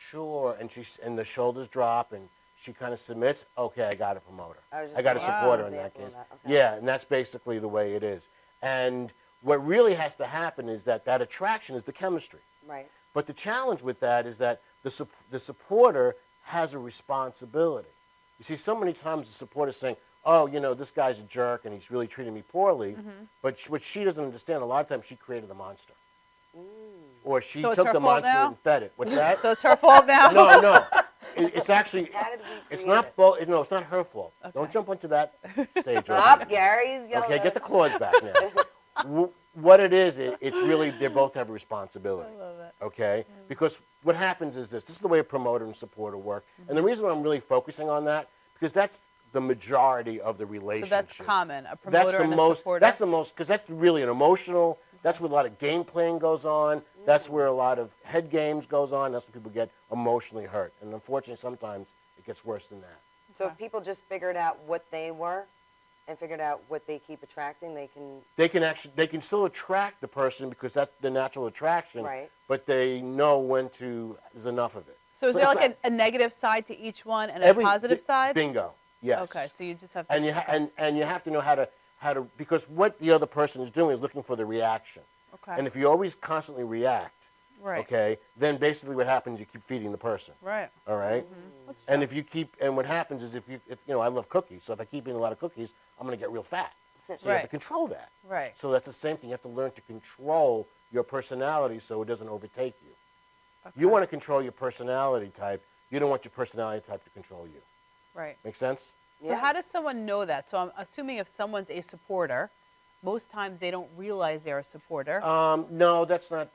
Speaker 5: Sure. And the shoulders drop, and she kind of submits. Okay, I got a promoter. I got a supporter in that case.
Speaker 2: Okay.
Speaker 5: Yeah, and that's basically the way it is. And what really has to happen is that attraction is the chemistry.
Speaker 2: Right.
Speaker 5: But the challenge with that is that the supporter has a responsibility. You see, so many times the supporter is saying, oh, you know, this guy's a jerk and he's really treating me poorly. But what she doesn't understand, a lot of times she created a monster. Or she
Speaker 1: So it's
Speaker 5: took
Speaker 1: her
Speaker 5: the
Speaker 1: fault
Speaker 5: monster
Speaker 1: now?
Speaker 5: and fed it. What's that?
Speaker 1: So it's her fault now?
Speaker 5: No. It's actually,
Speaker 2: How did we
Speaker 5: it's
Speaker 2: create
Speaker 5: not,
Speaker 2: it?
Speaker 5: no, it's not her fault. Don't jump onto that stage. over
Speaker 2: Up,
Speaker 5: there.
Speaker 2: Gary's yelling.
Speaker 5: Okay, get the claws back now. What it is, it's really, they both have a responsibility.
Speaker 1: I love it.
Speaker 5: Okay? Because what happens is this is the way a promoter and supporter work. And the reason why I'm really focusing on that, because that's the majority of the
Speaker 1: So
Speaker 5: relationship.
Speaker 1: that's common, a
Speaker 5: That's
Speaker 1: promoter
Speaker 5: the
Speaker 1: and a
Speaker 5: most,
Speaker 1: supporter?
Speaker 5: that's the most, because that's really an emotional, that's where a lot of game playing goes on. That's where a lot of head games goes on. That's when people get emotionally hurt. And unfortunately, sometimes it gets worse than that.
Speaker 2: So if people just figured out what they were and figured out what they keep attracting, they can...
Speaker 5: They can still attract the person because that's the natural attraction.
Speaker 2: Right.
Speaker 5: But they know when to, there's enough of it.
Speaker 1: So is there
Speaker 5: it's
Speaker 1: like a negative side to each one and a positive side?
Speaker 5: Bingo. Yes.
Speaker 1: Okay, so you just have to...
Speaker 5: And you have to know how to because what the other person is doing is looking for the reaction.
Speaker 1: Okay.
Speaker 5: And if you always constantly react,
Speaker 1: Right.
Speaker 5: okay, then basically what happens, you keep feeding the person.
Speaker 1: Right.
Speaker 5: All right? And if you keep, and what happens is if you know, I love cookies, so if I keep eating a lot of cookies, I'm going to get real fat. So you have to
Speaker 1: Right.
Speaker 5: control that.
Speaker 1: Right.
Speaker 5: So that's the same thing. You have to learn to control your personality so it doesn't overtake you.
Speaker 1: Okay.
Speaker 5: You want to control your personality type. You don't want your personality type to control you.
Speaker 1: Right.
Speaker 5: Make sense?
Speaker 1: So how does someone know that? So I'm assuming if someone's a supporter, most times they don't realize they're a supporter.
Speaker 5: No, that's not.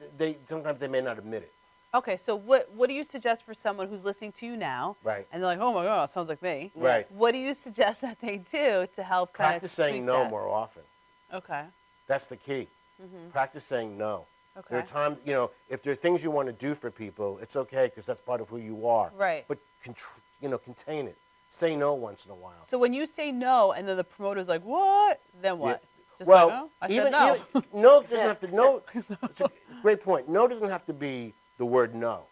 Speaker 5: Sometimes they may not admit it.
Speaker 1: Okay, so what do you suggest for someone who's listening to you now?
Speaker 5: Right.
Speaker 1: And they're like, oh my God, it sounds like me.
Speaker 5: Right.
Speaker 1: What do you suggest that they do to help kind
Speaker 5: Practice
Speaker 1: of
Speaker 5: saying
Speaker 1: tweak
Speaker 5: no
Speaker 1: that?
Speaker 5: more often.
Speaker 1: Okay.
Speaker 5: That's the key. Practice saying no. There are
Speaker 1: Okay.
Speaker 5: times, you know, if there are things you want to do for people, it's okay because that's part of who you are.
Speaker 1: Right.
Speaker 5: But contain it. Say no once in a while.
Speaker 1: So when you say no, and then the promoter's like, what? Then what? Just
Speaker 5: well,
Speaker 1: like, oh, I said no.
Speaker 5: No doesn't have to. No, it's a great point. No doesn't have to be the word no.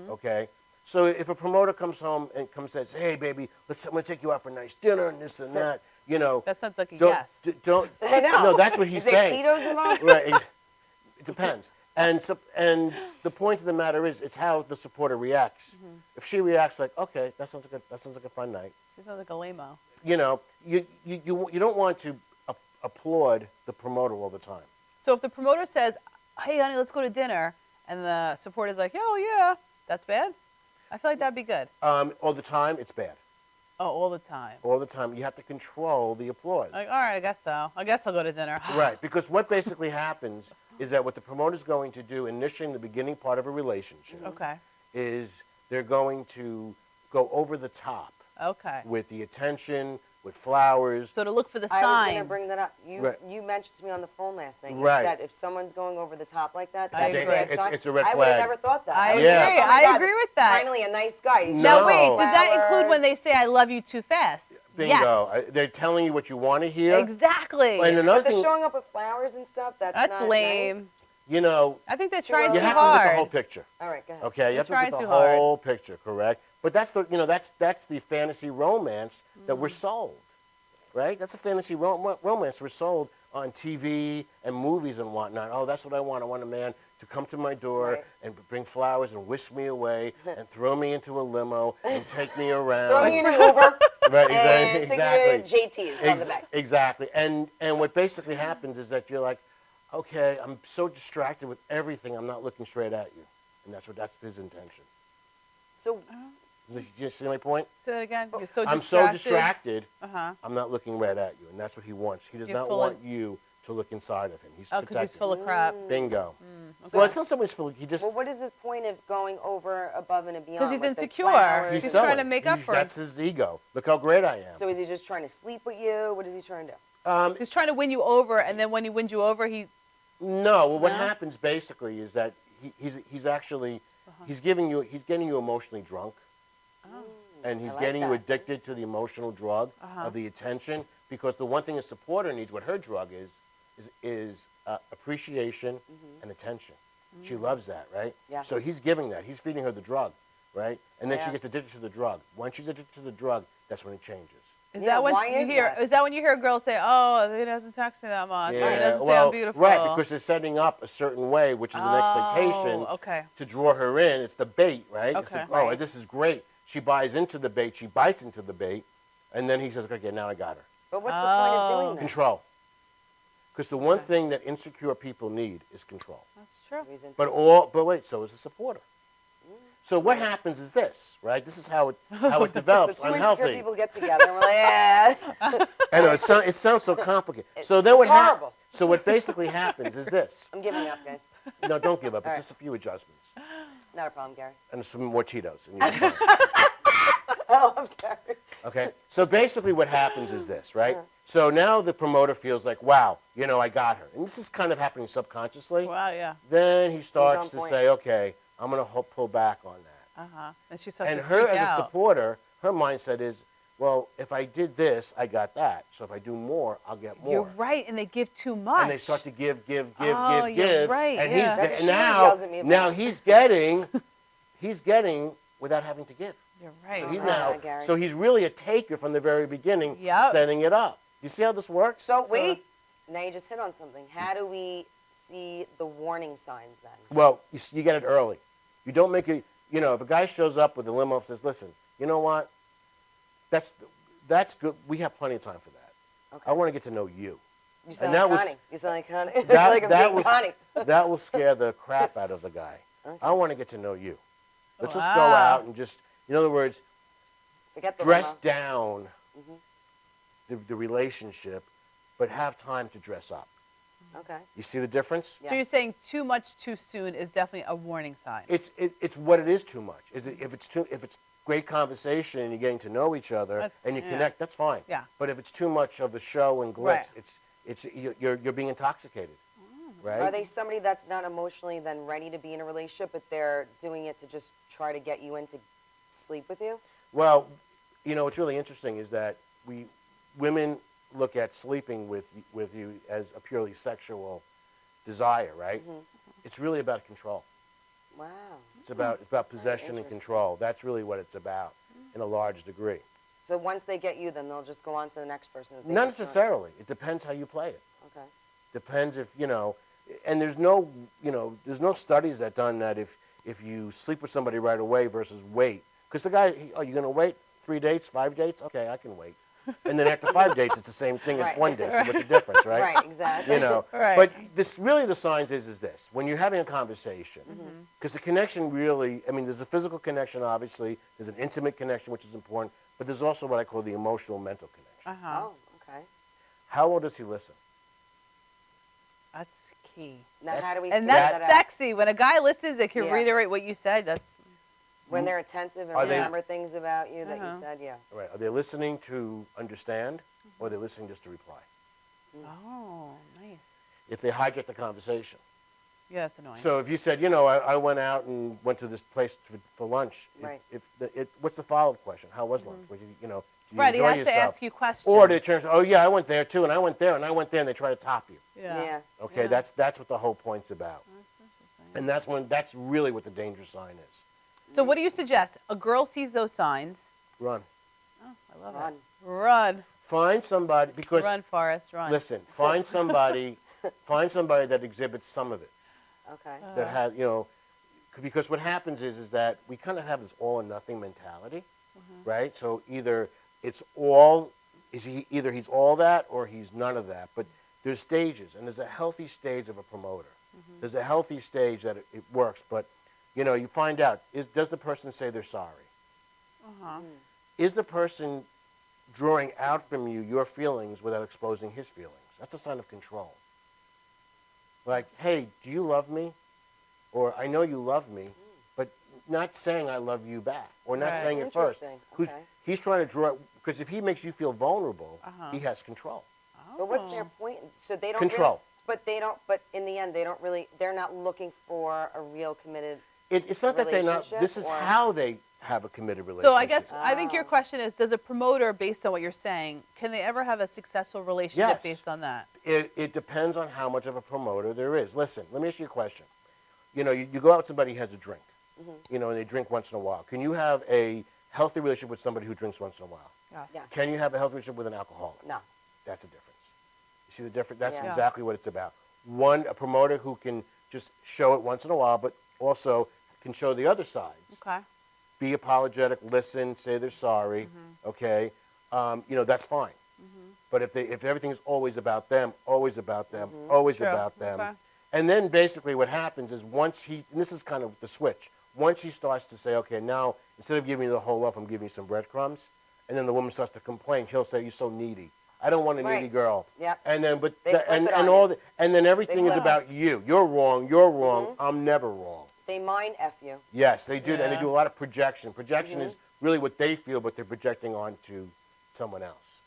Speaker 5: Okay. So if a promoter comes home and says, "Hey, baby, I'm gonna take you out for a nice dinner and this and that," you know,
Speaker 1: That sounds like a
Speaker 5: don't,
Speaker 1: yes.
Speaker 5: don't.
Speaker 2: I know.
Speaker 5: No, that's what he's
Speaker 2: Is
Speaker 5: saying.
Speaker 2: there Cheetos involved?
Speaker 5: Right. It depends. And the point of the matter is, it's how the supporter reacts. If she reacts like, "Okay, that sounds like a fun night,"
Speaker 1: It sounds like a lame-o.
Speaker 5: you know, you don't want to applaud the promoter all the time.
Speaker 1: So if the promoter says, hey, honey, let's go to dinner, and the supporter's like, oh, yeah, that's bad? I feel like that'd be good.
Speaker 5: All the time, it's bad.
Speaker 1: Oh, all the time.
Speaker 5: All the time, you have to control the applause.
Speaker 1: Like, all right, I guess so. I guess I'll go to dinner.
Speaker 5: Right, because what basically happens is that what the promoter's going to do initially in the beginning part of a relationship
Speaker 1: Okay.
Speaker 5: is they're going to go over the top
Speaker 1: Okay.
Speaker 5: with the attention, with flowers.
Speaker 1: So to look for the
Speaker 2: I was
Speaker 1: signs.
Speaker 2: going to bring that up.
Speaker 5: Right.
Speaker 2: You mentioned to me on the phone last night. You
Speaker 5: Right.
Speaker 2: said if someone's going over the top like that,
Speaker 1: I
Speaker 2: that's a
Speaker 1: agree.
Speaker 2: bad sign.
Speaker 5: It's a red
Speaker 2: I would have
Speaker 5: flag.
Speaker 2: never thought that.
Speaker 1: I
Speaker 2: would
Speaker 5: agree.
Speaker 2: have thought, oh my
Speaker 1: I
Speaker 2: God,
Speaker 1: agree with that.
Speaker 2: Finally, a nice guy. He's
Speaker 1: Now,
Speaker 5: No.
Speaker 1: wait, does that include when
Speaker 2: flowers.
Speaker 1: they say I love you too fast?
Speaker 5: Bingo.
Speaker 1: Yes.
Speaker 5: They're telling you what you want to hear.
Speaker 1: Exactly.
Speaker 5: And another
Speaker 2: But they're
Speaker 5: thing,
Speaker 2: showing up with flowers and stuff. That's
Speaker 1: That's
Speaker 2: not
Speaker 1: lame.
Speaker 2: Nice.
Speaker 5: you know,
Speaker 1: I think they're trying
Speaker 5: you
Speaker 1: too
Speaker 5: have to look at the
Speaker 1: hard.
Speaker 5: whole picture.
Speaker 2: All right, go ahead.
Speaker 5: Okay, you
Speaker 1: You're
Speaker 5: have to look at
Speaker 1: trying
Speaker 5: the
Speaker 1: too hard.
Speaker 5: whole picture, correct? But that's the fantasy romance that we're sold, right? That's a fantasy romance we're sold on TV and movies and whatnot. Oh, that's what I want. I want a man to come to my door
Speaker 2: Right.
Speaker 5: and bring flowers and whisk me away and throw me into a limo and take me around.
Speaker 2: Throw me in an Uber
Speaker 5: Right,
Speaker 2: and
Speaker 5: exactly.
Speaker 2: take me to JT's on the back.
Speaker 5: Exactly. And what basically happens is that you're like, okay, I'm so distracted with everything, I'm not looking straight at you. And that's his intention.
Speaker 2: So
Speaker 5: Do you see my point?
Speaker 1: Say that again. You're so distracted.
Speaker 5: I'm so distracted,
Speaker 1: Uh-huh.
Speaker 5: I'm not looking right at you. And that's what he wants. He does
Speaker 1: You're
Speaker 5: not
Speaker 1: full
Speaker 5: want
Speaker 1: of-
Speaker 5: you to look inside of him. He's
Speaker 1: Oh, because he's
Speaker 5: protecting.
Speaker 1: full of crap.
Speaker 5: Bingo.
Speaker 1: okay.
Speaker 5: Well, it's not so much full. He just
Speaker 2: well, what is his point of going over above and beyond?
Speaker 1: Because he's
Speaker 2: like the
Speaker 1: insecure.
Speaker 2: flowers?
Speaker 1: He's
Speaker 5: he's
Speaker 1: trying
Speaker 5: selling.
Speaker 1: to make up for it.
Speaker 5: That's his ego. Look how great I am.
Speaker 2: So is he just trying to sleep with you? What is he trying to do?
Speaker 1: He's trying to win you over, and then when he wins you over, he...
Speaker 5: No, well, what
Speaker 1: No?
Speaker 5: happens basically is that he's actually
Speaker 1: Uh-huh.
Speaker 5: he's getting you emotionally drunk, and he's
Speaker 2: like
Speaker 5: getting you
Speaker 2: that.
Speaker 5: addicted to the emotional drug
Speaker 1: Uh-huh.
Speaker 5: of the attention. Because the one thing a supporter needs, what her drug is is appreciation and attention. She loves that, right?
Speaker 2: Yeah.
Speaker 5: So he's giving that. He's feeding her the drug, right? And then she
Speaker 2: Yeah.
Speaker 5: gets addicted to the drug. Once she's addicted to the drug, that's when it changes.
Speaker 1: Is
Speaker 2: Yeah,
Speaker 1: that when
Speaker 2: why
Speaker 1: you
Speaker 2: is
Speaker 1: hear?
Speaker 2: that?
Speaker 1: Is that when you hear a girl say, "Oh, he doesn't text me that much. Or he doesn't say I'm beautiful."
Speaker 5: right, because they're setting up a certain way, which is an expectation
Speaker 1: okay.
Speaker 5: to draw her in. It's the bait, right? It's
Speaker 1: Okay.
Speaker 5: the, oh,
Speaker 2: Right.
Speaker 5: this is great. She buys into the bait. She bites into the bait, and then he says, "Okay, now I got her."
Speaker 2: But what's the point of doing that?
Speaker 5: Control. Because the one thing that insecure people need is control.
Speaker 1: That's true.
Speaker 2: Reasons.
Speaker 5: But wait, so is a supporter. So what happens is this, right? This is how it develops.
Speaker 2: So two
Speaker 5: unhealthy.
Speaker 2: insecure people get together and we're like, yeah.
Speaker 5: I know it sounds so complicated. So then what
Speaker 2: it's horrible.
Speaker 5: So what basically happens is this.
Speaker 2: I'm giving up, guys.
Speaker 5: No, don't give up.
Speaker 2: All
Speaker 5: It's
Speaker 2: right.
Speaker 5: just a few adjustments
Speaker 2: Not a problem, Gary.
Speaker 5: and some more Cheetos. And you're fine.
Speaker 2: I love Gary.
Speaker 5: Okay. So basically, what happens is this, right? So now the promoter feels like, wow, I got her, and this is kind of happening subconsciously.
Speaker 1: Wow. Yeah.
Speaker 5: Then he starts
Speaker 2: on
Speaker 5: to
Speaker 2: point.
Speaker 5: say, okay, I'm going to pull back on that.
Speaker 1: And she starts
Speaker 5: And
Speaker 1: to
Speaker 5: her
Speaker 1: freak
Speaker 5: as a
Speaker 1: out.
Speaker 5: supporter, her mindset is, well, if I did this, I got that. So if I do more, I'll get more.
Speaker 1: You're right, and they give too much.
Speaker 5: And they start to give,
Speaker 1: Oh, you're right,
Speaker 5: and
Speaker 1: yeah.
Speaker 2: That's what
Speaker 5: and
Speaker 2: she always yells at me
Speaker 5: now
Speaker 2: about.
Speaker 5: he's getting without having to give.
Speaker 1: You're right.
Speaker 5: So he's
Speaker 2: Right. Gary.
Speaker 5: so he's really a taker from the very beginning,
Speaker 1: Yep.
Speaker 5: setting it up. You see how this works?
Speaker 2: So wait, now you just hit on something. How do we see the warning signs then?
Speaker 5: Well, you get it early. You don't make it. If a guy shows up with a limo and says, "Listen, you know what? That's good. We have plenty of time for that.
Speaker 2: Okay.
Speaker 5: I want to get to know you."
Speaker 2: You sound
Speaker 5: that
Speaker 2: like
Speaker 5: was-
Speaker 2: Connie. You sound like Connie.
Speaker 5: That,
Speaker 2: like a
Speaker 5: that
Speaker 2: big
Speaker 5: was
Speaker 2: Connie.
Speaker 5: that will scare the crap out of the guy.
Speaker 2: Okay.
Speaker 5: I want to get to know you. Let's just go
Speaker 1: Wow.
Speaker 5: out and just, in other words,
Speaker 2: Forget the
Speaker 5: dress
Speaker 2: limo.
Speaker 5: down the relationship, but have time to dress up.
Speaker 2: Okay.
Speaker 5: You see the difference?
Speaker 2: Yeah.
Speaker 1: So you're saying too much too soon is definitely a warning sign.
Speaker 5: It's what it is too much. If it's great conversation and you're getting to know each other
Speaker 1: That's-
Speaker 5: and you
Speaker 1: yeah.
Speaker 5: connect, that's fine.
Speaker 1: Yeah.
Speaker 5: But if it's too much of a show and glitz,
Speaker 1: Right.
Speaker 5: it's you're being intoxicated, right?
Speaker 2: Are they somebody that's not emotionally then ready to be in a relationship, but they're doing it to just try to get you in to sleep with you?
Speaker 5: Well, what's really interesting is that women look at sleeping with you as a purely sexual desire, right? It's really about control.
Speaker 2: Wow.
Speaker 5: It's about possession and
Speaker 2: interesting.
Speaker 5: control. That's really what it's about in a large degree.
Speaker 2: So once they get you, then they'll just go on to the next person. That they
Speaker 5: Not
Speaker 2: just want.
Speaker 5: necessarily. It depends how you play it.
Speaker 2: Okay.
Speaker 5: Depends if and there's no studies that done that if you sleep with somebody right away versus wait, because the guy, you're gonna wait 3 dates, 5 dates, okay, I can wait, and then after 5 dates, it's the same thing as
Speaker 2: Right.
Speaker 5: 1 date. So what's the difference, right?
Speaker 2: Right. Exactly.
Speaker 1: Right.
Speaker 5: But the signs is this: when you're having a conversation, because the connection really, there's a physical connection, obviously, there's an intimate connection, which is important, but there's also what I call the emotional mental connection.
Speaker 2: Oh. Okay.
Speaker 5: How well does he listen?
Speaker 1: That's key.
Speaker 2: Now,
Speaker 5: That's-
Speaker 2: how do we?
Speaker 1: And
Speaker 2: figure
Speaker 1: that's
Speaker 2: that out?
Speaker 1: sexy. When a guy listens, they can
Speaker 2: Yeah.
Speaker 1: reiterate what you said. That's
Speaker 2: When they're attentive and
Speaker 5: Are they-
Speaker 2: remember things about you that you said. Yeah.
Speaker 5: All right. Are they listening to understand, or are they listening just to reply?
Speaker 1: oh nice.
Speaker 5: If they hijack the conversation.
Speaker 1: Yeah, that's annoying.
Speaker 5: So if you said, I went out and went to this place for lunch,
Speaker 2: Right.
Speaker 5: what's the follow-up question? How was lunch? Did you
Speaker 1: right, he
Speaker 5: enjoy
Speaker 1: has
Speaker 5: yourself?
Speaker 1: to ask you questions.
Speaker 5: Or they turn, oh yeah, I went there too, and I went there, and I went there, and they try to top you.
Speaker 1: Yeah.
Speaker 5: Okay,
Speaker 1: Yeah.
Speaker 5: that's what the whole point's about,
Speaker 1: That's interesting.
Speaker 5: and that's really what the danger sign is.
Speaker 1: So what do you suggest? A girl sees those signs.
Speaker 5: Run,
Speaker 1: Oh, I love
Speaker 2: Run.
Speaker 1: it. Run.
Speaker 5: find somebody because
Speaker 1: Run, Forrest, run.
Speaker 5: listen, find somebody that exhibits some of it.
Speaker 2: Okay.
Speaker 5: That has, because what happens is that we kind of have this all or nothing mentality, right? So either he's all that or he's none of that. But there's stages, and there's a healthy stage of a promoter. There's a healthy stage that it works, but you find out, does the person say they're sorry? Is the person drawing out from you your feelings without exposing his feelings? That's a sign of control. Like, hey, do you love me? Or I know you love me, but not saying I love you back, or not
Speaker 1: Right.
Speaker 5: saying it first.
Speaker 2: Interesting.
Speaker 5: Who's-
Speaker 2: Okay.
Speaker 5: He's trying to draw, because if he makes you feel vulnerable, he has control.
Speaker 2: But what's their point? So they don't
Speaker 5: Control.
Speaker 2: Really, but they don't. But in the end, they don't really. They're not looking for a real committed.
Speaker 5: It's not that they're not. This is
Speaker 2: Relationship, or-
Speaker 5: how they have a committed relationship.
Speaker 1: So I think your question is, does a promoter, based on what you're saying, can they ever have a successful relationship
Speaker 5: Yes.
Speaker 1: based on that?
Speaker 5: It depends on how much of a promoter there is. Listen, let me ask you a question. You know, you go out with somebody who has a drink, you know, and they drink once in a while. Can you have a healthy relationship with somebody who drinks once in a while?
Speaker 2: Yeah.
Speaker 5: Can you have a healthy relationship with an alcoholic?
Speaker 2: No.
Speaker 5: That's the difference. You see the difference? That's
Speaker 2: Yeah.
Speaker 5: exactly what it's about. One, a promoter who can just show it once in a while, but also can show the other sides.
Speaker 1: Okay.
Speaker 5: Be apologetic, listen, say they're sorry, okay? You know, that's fine. But if everything is always about them, always about them, always
Speaker 1: True.
Speaker 5: about them,
Speaker 1: Okay.
Speaker 5: and then basically what happens is once he, and this is kind of the switch, once he starts to say, okay, now instead of giving you the whole loaf, I'm giving you some breadcrumbs, and then the woman starts to complain, he'll say, you're so needy. I don't want a needy
Speaker 2: Right.
Speaker 5: girl.
Speaker 2: Yep.
Speaker 5: And then, but
Speaker 2: They flip
Speaker 5: and
Speaker 2: it on
Speaker 5: all
Speaker 2: you.
Speaker 5: and then everything is
Speaker 2: flip.
Speaker 5: about you. You're wrong. You're wrong. I'm never wrong.
Speaker 2: They mind F you.
Speaker 5: Yes, they do, and they
Speaker 1: Yeah.
Speaker 5: do a lot of projection. Projection is really what they feel, but they're projecting onto someone else.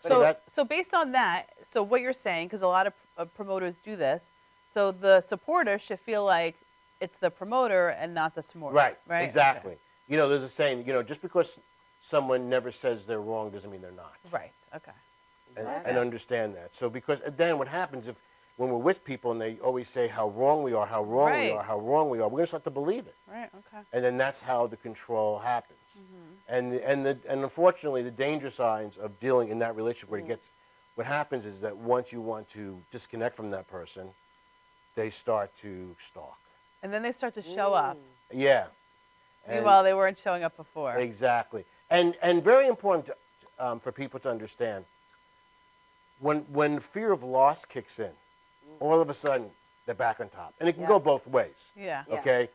Speaker 1: So based on that, so what you're saying, because a lot of promoters do this, so the supporter should feel like it's the promoter and not the supporter.
Speaker 5: Right,
Speaker 1: Right.
Speaker 5: exactly.
Speaker 1: Okay.
Speaker 5: You know, there's a saying, you know, just because someone never says they're wrong doesn't mean they're not.
Speaker 1: Right. Okay.
Speaker 5: And understand that. So because then what happens when we're with people and they always say how wrong we are, how wrong we
Speaker 1: Right.
Speaker 5: are, how wrong we are, we're going to start to believe it.
Speaker 1: Right. Okay.
Speaker 5: And then that's how the control happens. And unfortunately, the danger signs of dealing in that relationship where it gets, what happens is that once you want to disconnect from that person, they start to stalk.
Speaker 1: And then they start to show up.
Speaker 5: Yeah. And-
Speaker 1: Meanwhile, they weren't showing up before.
Speaker 5: Exactly. And very important for people to understand, when fear of loss kicks in, all of a sudden they're back on top. And it can go both ways.
Speaker 1: Yeah.
Speaker 2: Yeah.
Speaker 5: Okay?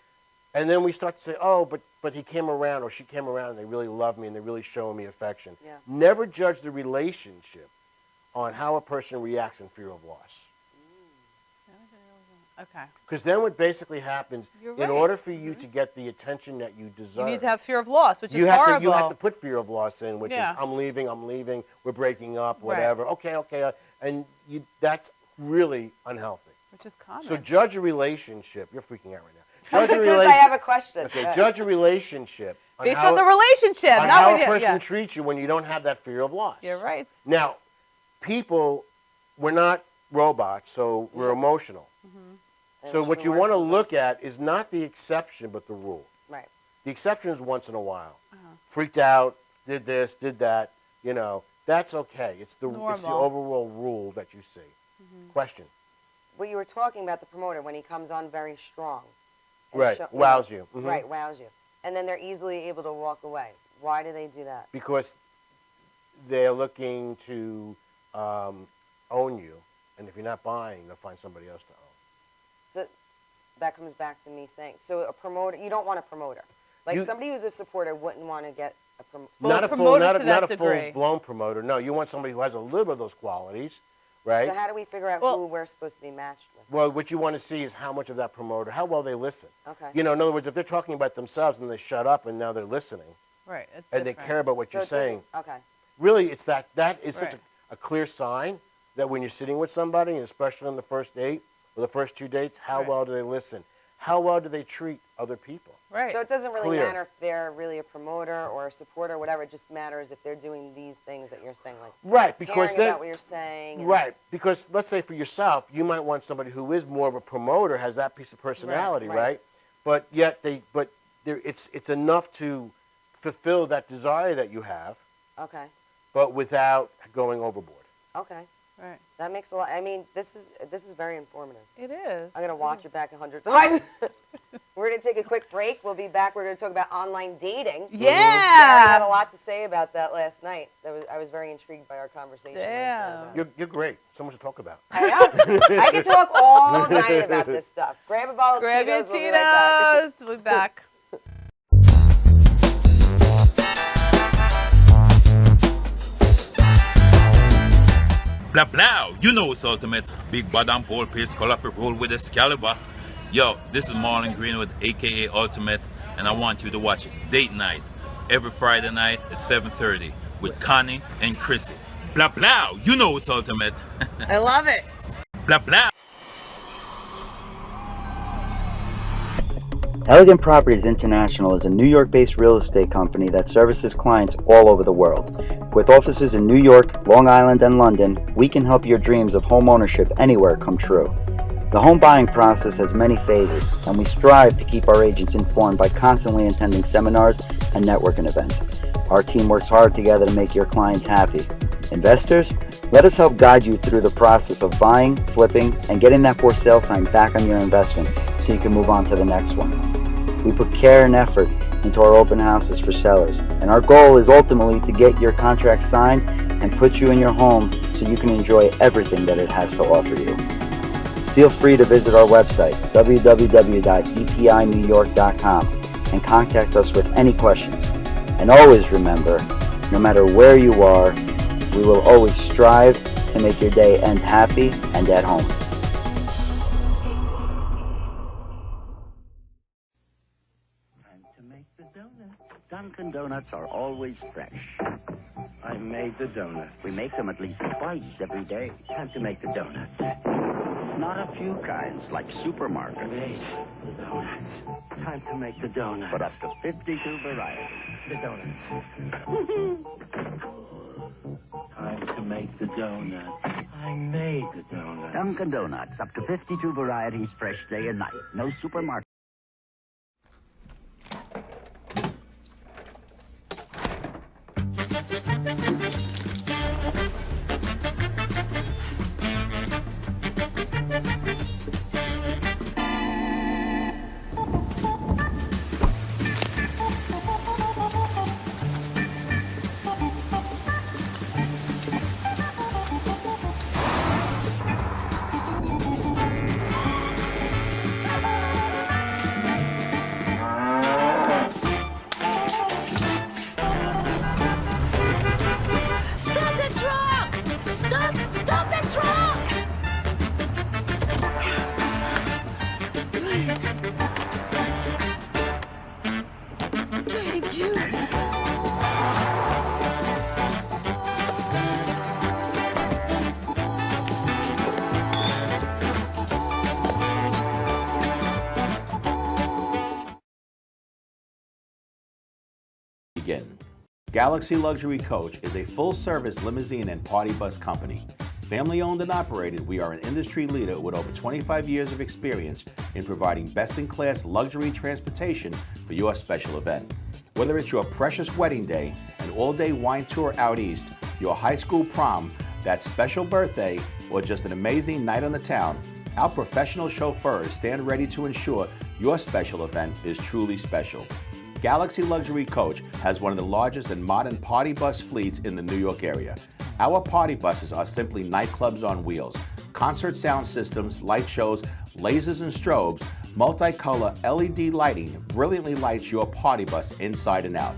Speaker 5: And then we start to say, oh, but he came around or she came around and they really love me and they're really showing me affection.
Speaker 2: Yeah.
Speaker 5: Never judge the relationship on how a person reacts in fear of loss.
Speaker 1: Okay.
Speaker 5: Because then what basically happens,
Speaker 1: You're
Speaker 5: in
Speaker 1: right.
Speaker 5: order for you to get the attention that you
Speaker 1: You
Speaker 5: deserve,
Speaker 1: need to have fear of loss, which
Speaker 5: you
Speaker 1: is
Speaker 5: have
Speaker 1: horrible.
Speaker 5: to you have to put fear of loss in, which
Speaker 1: Yeah.
Speaker 5: is I'm leaving, we're breaking up, whatever. Okay, and that's really unhealthy.
Speaker 1: Which is common.
Speaker 5: So judge a relationship. You're freaking out right now. Judge a
Speaker 2: Because I have a question.
Speaker 5: Okay, judge a relationship
Speaker 1: based on the relationship,
Speaker 5: on
Speaker 1: not
Speaker 5: how
Speaker 1: with
Speaker 5: a person
Speaker 1: yeah.
Speaker 5: treats you when you don't have that fear of loss.
Speaker 1: You're right.
Speaker 5: Now, people, we're not robots, so we're emotional. So what you want to look at is not the exception, but the rule.
Speaker 2: Right.
Speaker 5: The exception is once in a while. Freaked out, did this, did that, you know, that's okay. It's the
Speaker 1: Normal.
Speaker 5: overall rule that you see. Question.
Speaker 2: What you were talking about, the promoter, when he comes on very strong. and
Speaker 5: Right,
Speaker 2: show-
Speaker 5: wows you. Mhm.
Speaker 2: Right, wows you. And then they're easily able to walk away. Why do they do that?
Speaker 5: Because they're looking to own you, and if you're not buying, they'll find somebody else to own.
Speaker 2: So that comes back to me saying, so a promoter, you don't want a promoter. Like
Speaker 5: You-
Speaker 2: somebody who's a supporter wouldn't want to get a promoter.
Speaker 1: Well,
Speaker 5: Not
Speaker 1: a
Speaker 5: a full,
Speaker 1: promoter
Speaker 5: not
Speaker 1: to
Speaker 5: a,
Speaker 1: that
Speaker 5: not a
Speaker 1: degree.
Speaker 5: full-blown promoter. No, you want somebody who has a little bit of those qualities, right?
Speaker 2: So how do we figure out
Speaker 1: Well-
Speaker 2: who we're supposed to be matched with?
Speaker 5: Well, what you want to see is how much of that promoter, how well they listen.
Speaker 2: Okay.
Speaker 5: You know, in other words, if they're talking about themselves and they shut up and now they're listening
Speaker 1: Right. It's
Speaker 5: and they
Speaker 1: different.
Speaker 5: care about what
Speaker 2: So
Speaker 5: you're
Speaker 2: it doesn't-
Speaker 5: saying,
Speaker 2: Okay.
Speaker 5: really, it's that is such
Speaker 1: Right.
Speaker 5: a clear sign that when you're sitting with somebody, and especially on the first date or the first 2 dates, how
Speaker 1: Right.
Speaker 5: well do they listen? How well do they treat other people?
Speaker 1: Right.
Speaker 2: So it doesn't really
Speaker 5: Clear.
Speaker 2: matter if they're really a promoter or a supporter or whatever. It just matters if they're doing these things that you're saying, like
Speaker 5: Right, because
Speaker 2: caring
Speaker 5: then
Speaker 2: about what you're saying. and-
Speaker 5: right, because let's say for yourself, you might want somebody who is more of a promoter, has that piece of personality,
Speaker 2: right.
Speaker 5: right? But yet it's enough to fulfill that desire that you have,
Speaker 2: Okay.
Speaker 5: but without going overboard.
Speaker 2: Okay.
Speaker 1: Right.
Speaker 2: That makes a lot. I mean, this is very informative.
Speaker 1: It is.
Speaker 2: I'm gonna watch it back 100 times. We're gonna take a quick break. We'll be back. We're gonna talk about online dating.
Speaker 1: Yeah.
Speaker 2: I had a lot to say about that last night. I was very intrigued by our conversation.
Speaker 1: Damn.
Speaker 5: You're great. So much to talk about.
Speaker 2: I know. I can talk all night about this stuff. Grab a bottle of
Speaker 1: Grab your
Speaker 2: Tito's. We'll be right back.
Speaker 1: Tito's. We'll be back.
Speaker 7: Blah blah, you know it's ultimate. Big Bad and Paul Pierce, colorful roll with Excalibur. Yo, this is Marlon Greenwood, aka Ultimate, and I want you to watch Date Night every Friday night at 7:30 with Connie and Chrissy. Blah blah, you know it's ultimate.
Speaker 2: I love it.
Speaker 7: Blah blah.
Speaker 8: Elegant Properties International is a New York-based real estate company that services clients all over the world. With offices in New York, Long Island, and London, we can help your dreams of home ownership anywhere come true. The home buying process has many phases, and we strive to keep our agents informed by constantly attending seminars and networking events. Our team works hard together to make your clients happy. Investors, let us help guide you through the process of buying, flipping, and getting that for sale sign back on your investment so you can move on to the next one. We put care and effort into our open houses for sellers, and our goal is ultimately to get your contract signed and put you in your home so you can enjoy everything that it has to offer you. Feel free to visit our website, www.epinewyork.com, and contact us with any questions. And always remember, no matter where you are, we will always strive to make your day end happy and at home.
Speaker 9: Dunkin' Donuts are always fresh. I made the donuts. We make them at least twice every day. Time to make the donuts. Not a few kinds, like supermarket. I made the donuts. Time to make the donuts. But up to 52 varieties. The donuts. Time to make the donuts. I made the donuts. Dunkin' Donuts, up to 52 varieties, fresh day and night. No supermarket.
Speaker 3: Galaxy Luxury Coach is a full-service limousine and party bus company. Family-owned and operated, we are an industry leader with over 25 years of experience in providing best-in-class luxury transportation for your special event. Whether it's your precious wedding day, an all-day wine tour out east, your high school prom, that special birthday, or just an amazing night on the town, our professional chauffeurs stand ready to ensure your special event is truly special. Galaxy Luxury Coach has one of the largest and modern party bus fleets in the New York area. Our party buses are simply nightclubs on wheels. Concert sound systems, light shows, lasers and strobes, multicolor LED lighting brilliantly lights your party bus inside and out.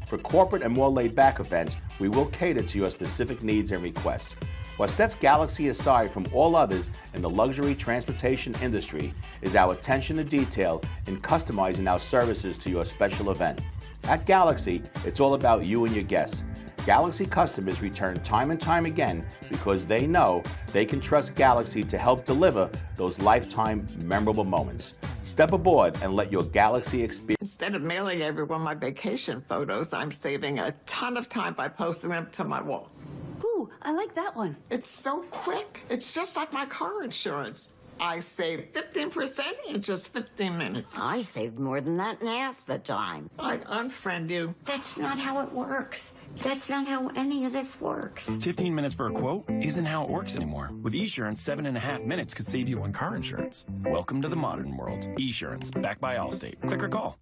Speaker 3: For corporate and more laid-back events, we will cater to your specific needs and requests. What sets Galaxy aside from all others in the luxury transportation industry is our attention to detail in customizing our services to your special event. At Galaxy, it's all about you and your guests. Galaxy customers return time and time again because they know they can trust Galaxy to help deliver those lifetime memorable moments. Step aboard and let your Galaxy experience.
Speaker 10: Instead of mailing everyone my vacation photos, I'm saving a ton of time by posting them to my wall.
Speaker 11: Ooh, I like that one.
Speaker 10: It's so quick. It's just like my car insurance. I saved 15% in just 15 minutes.
Speaker 11: I saved more than that in half the time.
Speaker 10: I'd unfriend you.
Speaker 11: That's not how it works. That's not how any of this works.
Speaker 12: 15 minutes for a quote isn't how it works anymore. With Esurance, 7.5 minutes could save you on car insurance. Welcome to the modern world. Esurance, backed by Allstate. Click or call.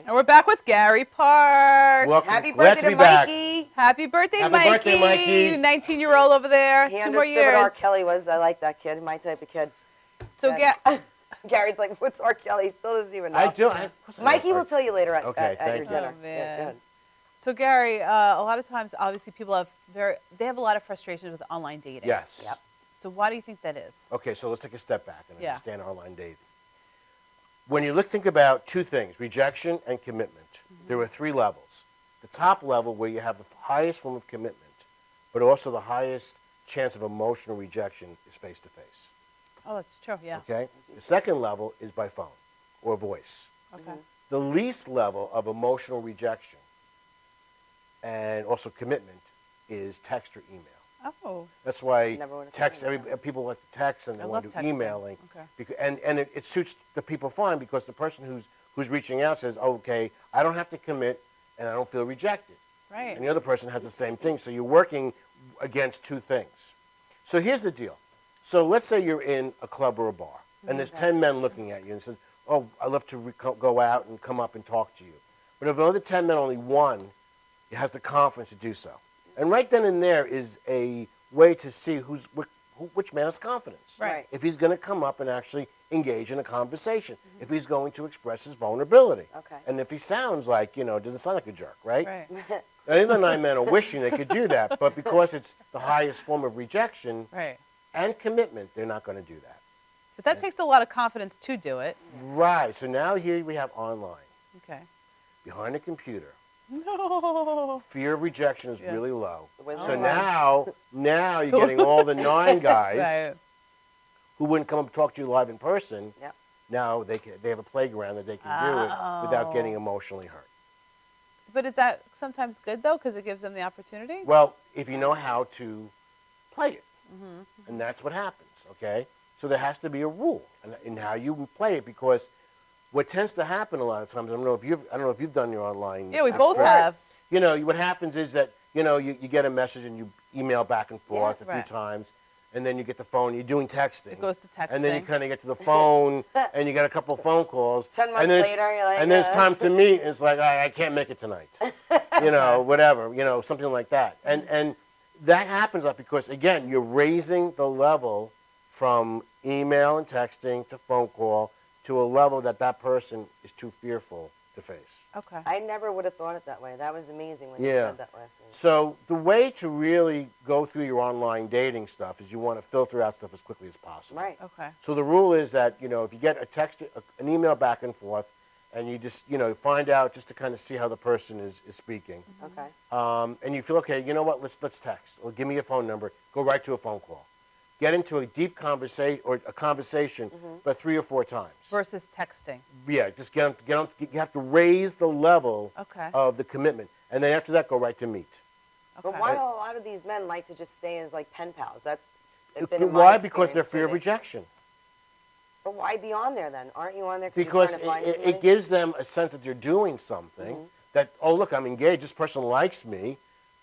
Speaker 1: And we're back with Gary Parks.
Speaker 5: Welcome.
Speaker 2: Happy
Speaker 5: Glad
Speaker 2: birthday
Speaker 5: to
Speaker 2: to
Speaker 5: be back.
Speaker 2: Mikey.
Speaker 1: Happy birthday,
Speaker 5: Happy
Speaker 1: Mikey.
Speaker 5: birthday, Mikey.
Speaker 1: 19-year-old over there.
Speaker 2: He
Speaker 1: 2 more
Speaker 2: understood
Speaker 1: years.
Speaker 2: what R. Kelly was. I like that kid, my type of kid.
Speaker 1: So
Speaker 2: Gary's like, what's R. Kelly? He still doesn't even know.
Speaker 5: I do.
Speaker 2: Mikey will tell you later at,
Speaker 5: Okay,
Speaker 2: at your
Speaker 5: thank
Speaker 2: dinner.
Speaker 1: you. Oh, man.
Speaker 2: Yeah, go ahead.
Speaker 1: So Gary, a lot of times, obviously, people have they have a lot of frustrations with online dating.
Speaker 5: Yes.
Speaker 2: Yep.
Speaker 1: So why do you think that is?
Speaker 5: Okay, so let's take a step back and
Speaker 1: Yeah.
Speaker 5: understand online dating. When you think about two things, rejection and commitment, there are 3 levels. The top level where you have the highest form of commitment, but also the highest chance of emotional rejection is face-to-face.
Speaker 1: Oh, that's true. Yeah.
Speaker 5: Okay? The second level is by phone or voice.
Speaker 1: Okay.
Speaker 5: The least level of emotional rejection and also commitment is text or email.
Speaker 1: Oh.
Speaker 5: That's why
Speaker 2: Never would've
Speaker 5: text.
Speaker 2: thought of
Speaker 5: People like to text and they
Speaker 1: I
Speaker 5: want to
Speaker 1: love
Speaker 5: do
Speaker 1: texting.
Speaker 5: emailing.
Speaker 1: Okay.
Speaker 5: Because, and it suits the people fine because the person who's reaching out says, oh, okay, I don't have to commit and I don't feel rejected.
Speaker 1: Right.
Speaker 5: And the other person has the same thing. So you're working against two things. So here's the deal. So let's say you're in a club or a bar and there's 10 men looking at you and says, oh, I'd love to go out and come up and talk to you. But of the 10 men, only one has the confidence to do so. And right then and there is a way to see which man has confidence.
Speaker 1: Right.
Speaker 5: If he's going to come up and actually engage in a conversation, if he's going to express his vulnerability.
Speaker 2: Okay.
Speaker 5: And if he sounds like, doesn't sound like a jerk, right?
Speaker 1: Right.
Speaker 5: And the other 9 men are wishing they could do that, but because it's the highest form of rejection
Speaker 1: Right.
Speaker 5: and commitment, they're not going to do that.
Speaker 1: But that takes a lot of confidence to do it.
Speaker 5: Right. So now here we have online,
Speaker 1: Okay.
Speaker 5: behind a computer.
Speaker 1: No.
Speaker 5: Fear of rejection is
Speaker 1: Yeah.
Speaker 5: really low.
Speaker 2: Wizard
Speaker 5: So
Speaker 2: of Oz.
Speaker 5: now you're getting all the 9 guys
Speaker 1: Right.
Speaker 5: who wouldn't come up and talk to you live in person.
Speaker 2: Yep.
Speaker 5: Now they have a playground that they can do it without getting emotionally hurt.
Speaker 1: But is that sometimes good though, because it gives them the opportunity?
Speaker 5: Well, if you know how to play it, and that's what happens. Okay, so there has to be a rule in how you play it because what tends to happen a lot of times. I don't know if you've done your online.
Speaker 1: Yeah, we both
Speaker 5: experience.
Speaker 1: have.
Speaker 5: What happens is that you get a message and you email back and forth a few
Speaker 1: Right.
Speaker 5: times. And then you get the phone, you're doing texting.
Speaker 1: It goes to texting.
Speaker 5: And then you kind of get to the phone, and you get a couple of phone calls.
Speaker 2: 10 months
Speaker 5: and then
Speaker 2: later, you're like,
Speaker 5: and then it's time to meet, and it's like, I can't make it tonight. Whatever, something like that. And that happens because, again, you're raising the level from email and texting to phone call to a level that person is too fearful to face.
Speaker 1: Okay.
Speaker 2: I never would have thought it that way. That was amazing when you
Speaker 5: Yeah.
Speaker 2: said that last night.
Speaker 5: So the way to really go through your online dating stuff is you want to filter out stuff as quickly as possible.
Speaker 2: Right.
Speaker 1: Okay.
Speaker 5: So the rule is that, if you get a text, an email back and forth, and you just, find out just to kind of see how the person is speaking.
Speaker 2: Okay.
Speaker 5: And you feel, okay, you know what, let's text. Or give me a phone number. Go right to a phone call. Get into a deep conversation, but 3 or 4 times.
Speaker 1: Versus texting.
Speaker 5: Yeah, just get on, you have to raise the level
Speaker 1: Okay.
Speaker 5: of the commitment. And then after that, go right to meet.
Speaker 2: But
Speaker 1: Okay.
Speaker 2: why do a lot of these men like to just stay as like pen pals? That's been in my
Speaker 5: Why? Because they're
Speaker 2: experience,
Speaker 5: fear of
Speaker 2: too.
Speaker 5: rejection.
Speaker 2: But why be on there then? Aren't you on there
Speaker 5: Because
Speaker 2: you're trying to find
Speaker 5: it
Speaker 2: somebody?
Speaker 5: gives them a sense that they're doing something. That, oh, look, I'm engaged. This person likes me,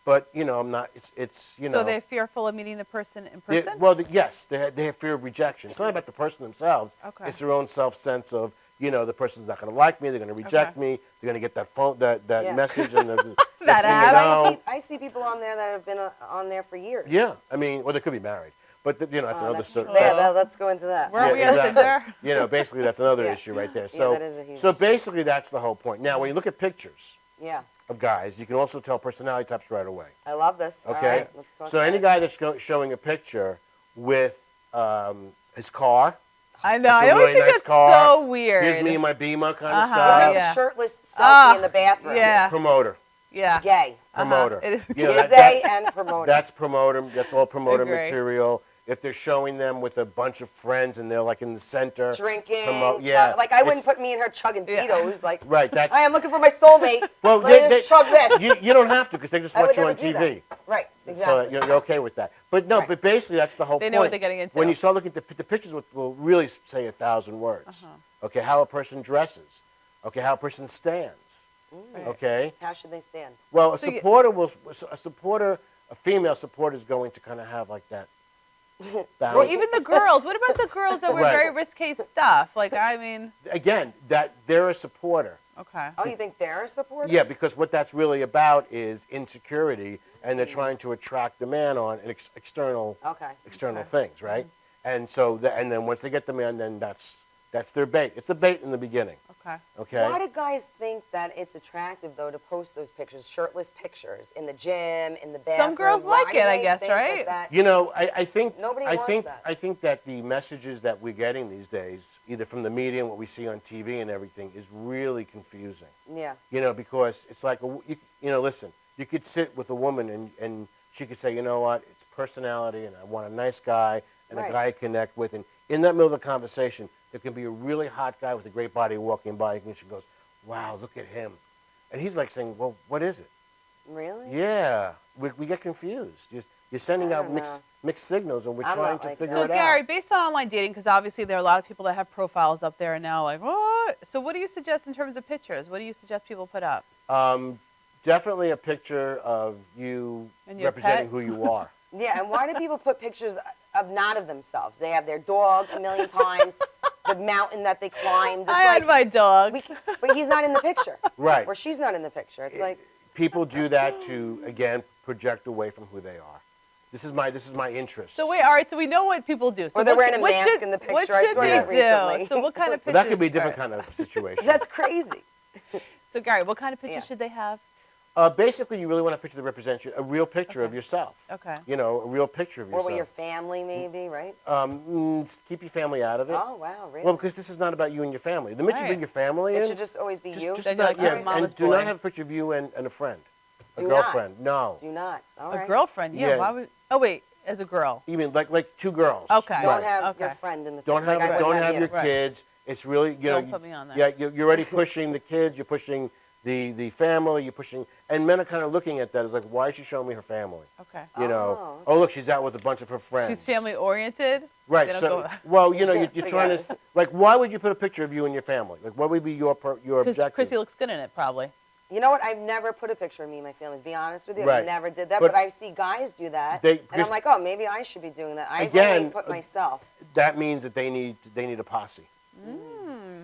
Speaker 5: but I'm not. It's
Speaker 1: So they're fearful of meeting the person in
Speaker 5: they-
Speaker 1: person?
Speaker 5: well, yes, they have fear of rejection. It's not about the person themselves.
Speaker 1: Okay.
Speaker 5: It's their own self-sense of, the person's not going to like me. They're going to reject me. They're going to get that phone, that
Speaker 2: Yeah.
Speaker 5: message, and the
Speaker 1: That
Speaker 5: next thing you
Speaker 1: ad.
Speaker 5: know,
Speaker 2: I see people on there that have been on there for years.
Speaker 5: yeah. I mean, or they could be married, but that's another story.
Speaker 2: Yeah, let's go into that.
Speaker 1: Where are we on
Speaker 5: exactly.
Speaker 1: Tinder?
Speaker 5: Basically that's another
Speaker 2: Yeah.
Speaker 5: issue right there.
Speaker 2: Yeah,
Speaker 5: So,
Speaker 2: that is a huge
Speaker 5: so basically that's the whole point. Now, when you look at pictures
Speaker 2: Yeah,
Speaker 5: of guys, you can also tell personality types right away.
Speaker 2: I love this. All
Speaker 5: Okay.
Speaker 2: right, let's talk
Speaker 5: So
Speaker 2: about
Speaker 5: any
Speaker 2: it.
Speaker 5: guy that's showing a picture with his car.
Speaker 1: I know.
Speaker 5: It's a
Speaker 1: I always
Speaker 5: really
Speaker 1: think
Speaker 5: nice
Speaker 1: that's
Speaker 5: car.
Speaker 1: so weird.
Speaker 5: Here's me and my Beamer kind of
Speaker 2: Or
Speaker 5: stuff.
Speaker 2: maybe
Speaker 1: Yeah.
Speaker 2: shirtless selfie
Speaker 1: Ah,
Speaker 2: in the bathroom.
Speaker 1: yeah.
Speaker 5: Promoter.
Speaker 1: Yeah.
Speaker 2: Gay.
Speaker 5: Promoter.
Speaker 1: It is.
Speaker 2: Gay and promoter.
Speaker 5: That's promoter. That's all promoter
Speaker 1: Agree.
Speaker 5: material. If they're showing them with a bunch of friends and they're like in the center.
Speaker 2: Drinking.
Speaker 5: Yeah.
Speaker 2: Like I wouldn't
Speaker 5: it's-
Speaker 2: put me and her chugging
Speaker 1: Yeah.
Speaker 2: Tito's. Like,
Speaker 5: Right. That's.
Speaker 2: I am looking for my soulmate.
Speaker 5: Well,
Speaker 2: Let me just chug this.
Speaker 5: You don't have to because they just
Speaker 2: I
Speaker 5: watch
Speaker 2: would
Speaker 5: you
Speaker 2: never
Speaker 5: on
Speaker 2: do
Speaker 5: TV.
Speaker 2: that. Right.
Speaker 5: So
Speaker 2: Exactly.
Speaker 5: you're okay with that. But no,
Speaker 2: Right.
Speaker 5: but basically that's the whole
Speaker 1: They
Speaker 5: point.
Speaker 1: know what they're getting into.
Speaker 5: When you start looking at the pictures, will really say 1,000 words. Okay, how a person dresses. Okay, how a person stands. Okay.
Speaker 2: How should they stand?
Speaker 5: Well, a
Speaker 1: So you-
Speaker 5: female supporter is going to kind of have like that.
Speaker 1: Well, even the girls. What about the girls that wear
Speaker 5: Right.
Speaker 1: very risque stuff? Like, I mean,
Speaker 5: Again, that they're a supporter.
Speaker 1: okay.
Speaker 2: Oh, you think they're a supporter?
Speaker 5: Yeah, because what that's really about is insecurity, and they're trying to attract the man on an external
Speaker 2: Okay.
Speaker 5: things, right? And so, and then once they get the man, then that's their bait. It's the bait in the beginning.
Speaker 1: Okay.
Speaker 5: Okay.
Speaker 2: Why do guys think that it's attractive though to post those pictures, shirtless pictures, in the gym, in the bathroom?
Speaker 1: girls
Speaker 2: Why
Speaker 1: like
Speaker 2: do
Speaker 1: it, I
Speaker 2: they
Speaker 1: guess,
Speaker 2: think that
Speaker 1: right?
Speaker 2: that-
Speaker 5: I think
Speaker 2: Nobody
Speaker 5: I
Speaker 2: wants
Speaker 5: think
Speaker 2: that.
Speaker 5: I think that the messages that we're getting these days, either from the media and what we see on TV and everything, is really confusing.
Speaker 2: Yeah.
Speaker 5: Because it's like listen, you could sit with a woman and she could say, you know what, it's personality, and I want a nice guy and
Speaker 2: Right.
Speaker 5: a guy I connect with. And in that middle of the conversation, there can be a really hot guy with a great body walking by, and she goes, wow, look at him. And he's like saying, well, what is it?
Speaker 2: Really?
Speaker 5: Yeah, we get confused. You're sending
Speaker 2: I
Speaker 5: out
Speaker 2: don't
Speaker 5: mixed signals, and we're
Speaker 2: I'm
Speaker 5: trying
Speaker 2: not
Speaker 5: to
Speaker 2: like
Speaker 5: figure
Speaker 1: So
Speaker 5: it
Speaker 1: Gary,
Speaker 5: out.
Speaker 1: based on online dating, because obviously there are a lot of people that have profiles up there and now like, what? So what do you suggest in terms of pictures? What do you suggest people put up?
Speaker 5: Definitely a picture of you
Speaker 1: And your
Speaker 5: representing
Speaker 1: pet?
Speaker 5: who you are.
Speaker 2: Yeah, and why do people put pictures of not of themselves? They have their dog a million times, the mountain that they climbed. It's
Speaker 1: I had my dog.
Speaker 2: but he's not in the picture.
Speaker 5: Right.
Speaker 2: Or she's not in the picture. It's like,
Speaker 5: People do that to, again, project away from who they are. This is my interest.
Speaker 1: So wait, all right. So we know what people do. So
Speaker 2: Or they're
Speaker 1: what-
Speaker 2: wearing a
Speaker 1: what
Speaker 2: mask
Speaker 1: should-
Speaker 2: in the
Speaker 1: What
Speaker 2: picture. I
Speaker 1: should
Speaker 2: saw
Speaker 1: they
Speaker 2: that
Speaker 1: do?
Speaker 2: recently.
Speaker 1: So what kind of
Speaker 5: But
Speaker 1: pictures?
Speaker 5: that could be a different
Speaker 1: all
Speaker 5: kind of situation.
Speaker 2: that's crazy.
Speaker 1: right. So Gary, what kind of pictures
Speaker 2: Yeah.
Speaker 1: should they have?
Speaker 5: Basically, you really want a picture that represents you, a real picture of yourself.
Speaker 1: Okay.
Speaker 5: You know, a real picture of
Speaker 2: Or
Speaker 5: yourself.
Speaker 2: with your family, maybe, right?
Speaker 5: Keep your family out of it.
Speaker 2: Oh, wow, really?
Speaker 5: Well, because this is not about you and your family. The minute you
Speaker 1: Right.
Speaker 5: bring your family in,
Speaker 2: It should just always be you.
Speaker 5: just
Speaker 1: Then you're
Speaker 5: about,
Speaker 1: like, I'm
Speaker 5: yeah,
Speaker 1: mama's
Speaker 5: and do
Speaker 1: boy.
Speaker 5: not have a picture of you and a friend, a
Speaker 2: Do not.
Speaker 5: girlfriend. No.
Speaker 2: Do not. All
Speaker 1: A
Speaker 2: right.
Speaker 1: girlfriend? Yeah.
Speaker 5: Yeah.
Speaker 1: Why would? Oh wait, as a girl.
Speaker 5: You mean like two girls?
Speaker 1: Okay.
Speaker 2: Don't
Speaker 5: Right.
Speaker 2: have your
Speaker 1: Okay.
Speaker 2: friend in the
Speaker 5: Don't
Speaker 2: picture.
Speaker 5: have
Speaker 2: Like I
Speaker 5: don't
Speaker 2: wouldn't
Speaker 5: have
Speaker 2: you.
Speaker 5: your
Speaker 1: Right.
Speaker 5: kids. It's really you know.
Speaker 1: Don't put me on there.
Speaker 5: Yeah, you're already pushing the kids. You're pushing the family. You're pushing, and men are kind of looking at that as like, why is she showing me her family?
Speaker 1: Okay.
Speaker 5: You know,
Speaker 2: Oh,
Speaker 5: oh look, she's out with a bunch of her friends.
Speaker 1: She's family oriented.
Speaker 5: Right.
Speaker 1: They don't
Speaker 5: So,
Speaker 1: go-
Speaker 5: well, you know,
Speaker 2: Yeah,
Speaker 5: you're
Speaker 2: I
Speaker 5: trying
Speaker 2: get
Speaker 5: to like, why would you put a picture of you and your family? Like, what would be your
Speaker 1: Because
Speaker 5: objective?
Speaker 1: Chrissy looks good in it, probably.
Speaker 2: You know what? I've never put a picture of me and my family. To be honest with you, I
Speaker 5: Right.
Speaker 2: never did that.
Speaker 5: But
Speaker 2: But I see guys do that,
Speaker 5: they-
Speaker 2: and
Speaker 5: because-
Speaker 2: I'm like, oh, maybe I should be doing that. I've
Speaker 5: Again,
Speaker 2: only put myself.
Speaker 5: That means that they need a posse.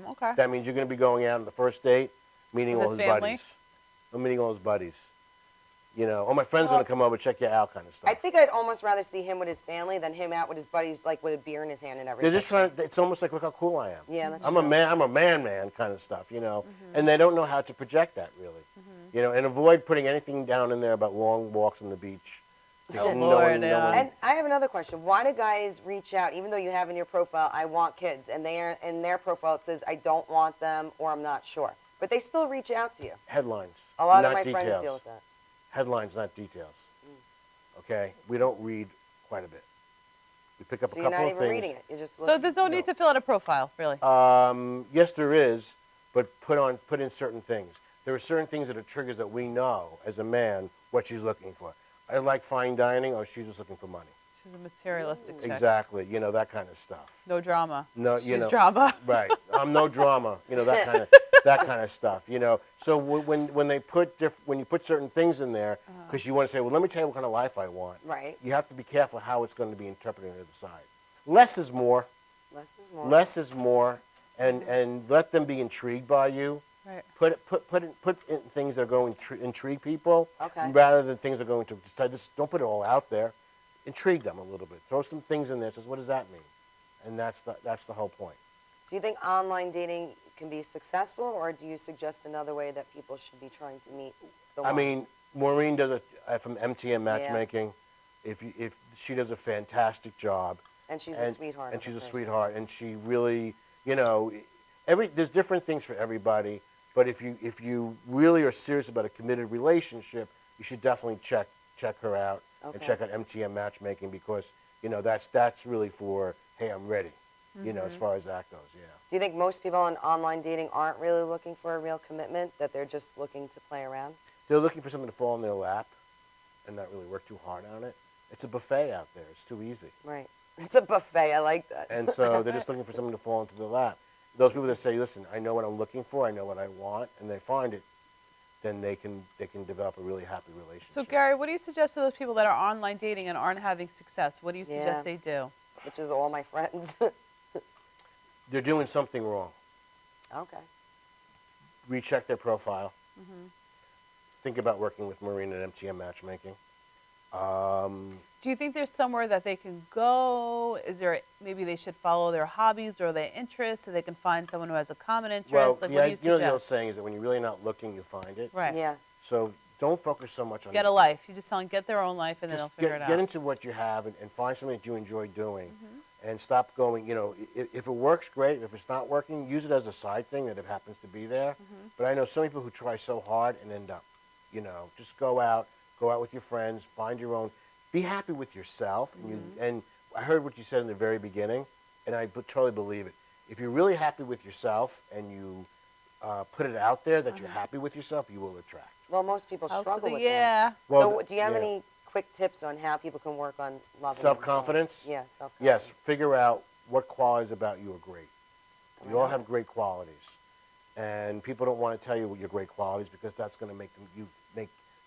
Speaker 1: Okay.
Speaker 5: That means you're going to be going out on the first date, meeting
Speaker 1: With
Speaker 5: all
Speaker 1: his
Speaker 5: his
Speaker 1: family?
Speaker 5: buddies. I'm meeting all his buddies. You know, oh, my friend's going to come over, check you out, kind of stuff.
Speaker 2: I think I'd almost rather see him with his family than him out with his buddies, like with a beer in his hand and everything.
Speaker 5: They're just trying. It's almost like, look how cool I am.
Speaker 2: Yeah, that's
Speaker 5: I'm
Speaker 2: true.
Speaker 5: a man. I'm a man kind of stuff. You know, and they don't know how to project that really. You know, and avoid putting anything down in there about long walks on the beach.
Speaker 1: Oh,
Speaker 5: No
Speaker 1: Lord,
Speaker 5: one- no
Speaker 1: yeah.
Speaker 5: one-
Speaker 2: And I have another question. Why do guys reach out, even though you have in your profile, I want kids, and in their profile it says, I don't want them or I'm not sure. But they still reach out to you.
Speaker 5: Headlines.
Speaker 2: A lot
Speaker 5: not
Speaker 2: of my
Speaker 5: details.
Speaker 2: friends deal with that.
Speaker 5: Headlines, not details. Okay, we don't read quite a bit. We pick up
Speaker 2: So
Speaker 5: a
Speaker 2: you're
Speaker 5: couple
Speaker 2: not
Speaker 5: of
Speaker 2: even
Speaker 5: things.
Speaker 2: reading it. You're just
Speaker 1: So
Speaker 2: looking.
Speaker 1: there's no need to fill out a profile, really.
Speaker 5: Yes, there is, but put in certain things. There are certain things that are triggers that we know as a man what she's looking for. I like fine dining, or she's just looking for money.
Speaker 1: She's a materialistic chick.
Speaker 5: Exactly, you know, that kind of stuff.
Speaker 1: No drama.
Speaker 5: No,
Speaker 1: She's
Speaker 5: you know,
Speaker 1: drama.
Speaker 5: Right. I'm no drama. You know, that kind of stuff. You know, so when they put when you put certain things in there, because you want to say, well, let me tell you what kind of life I want.
Speaker 2: Right.
Speaker 5: You have to be careful how it's going to be interpreted on the other side. Less is more.
Speaker 2: Less is more.
Speaker 5: Less is more, and let them be intrigued by you.
Speaker 1: Right.
Speaker 5: Put in things that are going to intrigue people,
Speaker 2: Okay.
Speaker 5: rather than things that are going to decide this. Don't put it all out there. Intrigue them a little bit. Throw some things in there. Says, what does that mean? And that's the whole point.
Speaker 2: Do you think online dating can be successful, or do you suggest another way that people should be trying to meet the
Speaker 5: I
Speaker 2: one?
Speaker 5: mean, Maureen does from MTM Matchmaking. If she does a fantastic job.
Speaker 2: And she's a sweetheart.
Speaker 5: And
Speaker 2: of
Speaker 5: she's a
Speaker 2: person.
Speaker 5: sweetheart, and she really, you know, there's different things for everybody. But if you really are serious about a committed relationship, you should definitely check her out and
Speaker 2: Okay.
Speaker 5: check out MTM Matchmaking, because you know that's really for, hey, I'm ready. You know, as far as that goes, yeah.
Speaker 2: Do you think most people on online dating aren't really looking for a real commitment, that they're just looking to play around?
Speaker 5: They're looking for someone to fall in their lap and not really work too hard on it. It's a buffet out there. It's too easy.
Speaker 2: Right. It's a buffet. I like that.
Speaker 5: And so they're just looking for someone to fall into their lap. Those people that say, listen, I know what I'm looking for, I know what I want, and they find it, then they can develop a really happy relationship.
Speaker 1: So Gary, what do you suggest to those people that are online dating and aren't having success? What do you suggest
Speaker 2: Yeah.
Speaker 1: they do?
Speaker 2: Which is all my friends.
Speaker 5: They're doing something wrong.
Speaker 2: Okay.
Speaker 5: Recheck their profile. Think about working with Maureen at MTM Matchmaking.
Speaker 1: Do you think there's somewhere that they can go? Is there maybe they should follow their hobbies or their interests so they can find someone who has a common interest?
Speaker 5: Well,
Speaker 1: like,
Speaker 5: the
Speaker 1: what do you
Speaker 5: you know the old
Speaker 1: suggest?
Speaker 5: saying is that when you're really not looking, you find it.
Speaker 1: Right.
Speaker 2: Yeah.
Speaker 5: So don't focus so much on
Speaker 1: Get a life. You just tell them get their own life and then
Speaker 5: Just
Speaker 1: they'll figure it
Speaker 5: get
Speaker 1: out.
Speaker 5: into what you have and find something that you enjoy doing, and stop going. You know, if it works, great. If it's not working, use it as a side thing that it happens to be there. But I know some people who try so hard and end up, you know, just go out, Go out with your friends. Find your own. Be happy with yourself. And I heard what you said in the very beginning, and I totally believe it. If you're really happy with yourself and you put it out there that you're happy with yourself, you will attract.
Speaker 2: Well, most people struggle with that.
Speaker 1: Yeah.
Speaker 5: Well,
Speaker 2: So do you have any quick tips on how people can work on loving
Speaker 5: Self-confidence?
Speaker 2: themselves? Yeah, self-confidence.
Speaker 5: Yes, figure out what qualities about you are great. We all have great qualities. And people don't want to tell you what your great qualities because that's going to make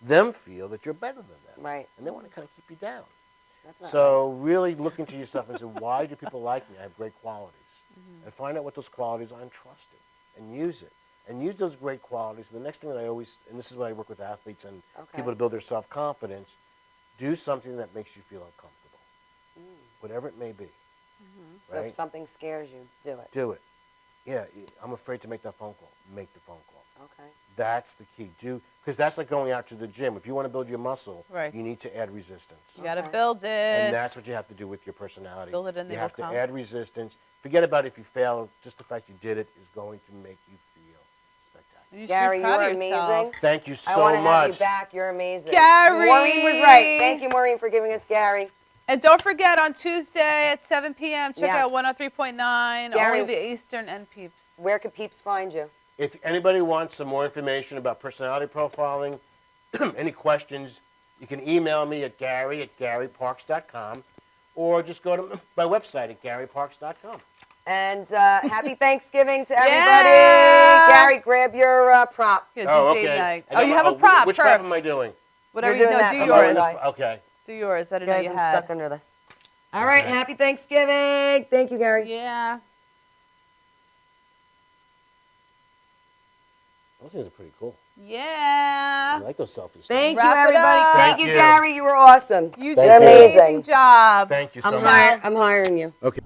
Speaker 5: them feel that you're better than them.
Speaker 2: Right.
Speaker 5: And they want to kind of keep you down.
Speaker 2: That's not
Speaker 5: So really look into yourself and say, why do people like me? I have great qualities. And find out what those qualities are and trust it and use it. And use those great qualities. And the next thing that I always, and this is what I work with athletes and people to build their self-confidence, do something that makes you feel uncomfortable, whatever it may be.
Speaker 2: So if something scares you, do it.
Speaker 5: Do it. Yeah, I'm afraid to make that phone call. Make the phone call.
Speaker 2: Okay.
Speaker 5: That's the key. Because that's like going out to the gym. If you want to build your muscle,
Speaker 1: Right.
Speaker 5: you need to add resistance.
Speaker 1: You got to build it.
Speaker 5: And that's what you have to do with your personality.
Speaker 1: Build it and they
Speaker 5: You
Speaker 1: will
Speaker 5: have to
Speaker 1: come.
Speaker 5: add resistance. Forget about if you fail. Just the fact you did it is going to make you feel spectacular.
Speaker 1: You should
Speaker 2: Gary,
Speaker 1: be proud
Speaker 2: you're
Speaker 1: of yourself.
Speaker 2: amazing.
Speaker 5: Thank you
Speaker 2: I
Speaker 5: so
Speaker 2: want to have you
Speaker 5: much.
Speaker 2: back. You're amazing.
Speaker 1: Gary!
Speaker 2: Maureen was right. Thank you, Maureen, for giving us Gary.
Speaker 1: And don't forget, on Tuesday at 7 p.m., check
Speaker 2: Yes.
Speaker 1: out 103.9,
Speaker 2: Gary,
Speaker 1: only the Eastern and Peeps.
Speaker 2: Where can peeps find you?
Speaker 5: If anybody wants some more information about personality profiling, any questions, you can email me at gary@garyparks.com or just go to my website at garyparks.com.
Speaker 2: And happy Thanksgiving to everybody.
Speaker 1: Yeah.
Speaker 2: Gary, grab your prop.
Speaker 1: Yeah, do date night.
Speaker 5: I got
Speaker 1: you
Speaker 5: my-
Speaker 1: have a prop.
Speaker 5: Which
Speaker 1: Perf.
Speaker 5: prop am I doing?
Speaker 1: Whatever
Speaker 2: You're
Speaker 1: you
Speaker 2: doing
Speaker 1: know,
Speaker 2: that.
Speaker 1: do
Speaker 2: I'm
Speaker 1: yours.
Speaker 2: going to-
Speaker 5: Okay.
Speaker 1: Do yours. I didn't
Speaker 2: Guys,
Speaker 1: know you
Speaker 2: I'm
Speaker 1: had.
Speaker 2: stuck under this. All right, happy Thanksgiving. Thank you, Gary.
Speaker 1: Yeah.
Speaker 5: Those things are pretty cool.
Speaker 1: Yeah.
Speaker 5: I like those selfies.
Speaker 2: Thank
Speaker 1: Wrap
Speaker 2: you,
Speaker 1: it
Speaker 2: everybody.
Speaker 1: up.
Speaker 2: Thank you,
Speaker 5: you.
Speaker 2: Gary. You were awesome.
Speaker 1: You
Speaker 5: Thank
Speaker 1: did an
Speaker 5: you.
Speaker 1: amazing job.
Speaker 5: Thank you so
Speaker 2: I'm
Speaker 5: much.
Speaker 2: I'm hiring you.
Speaker 5: Okay.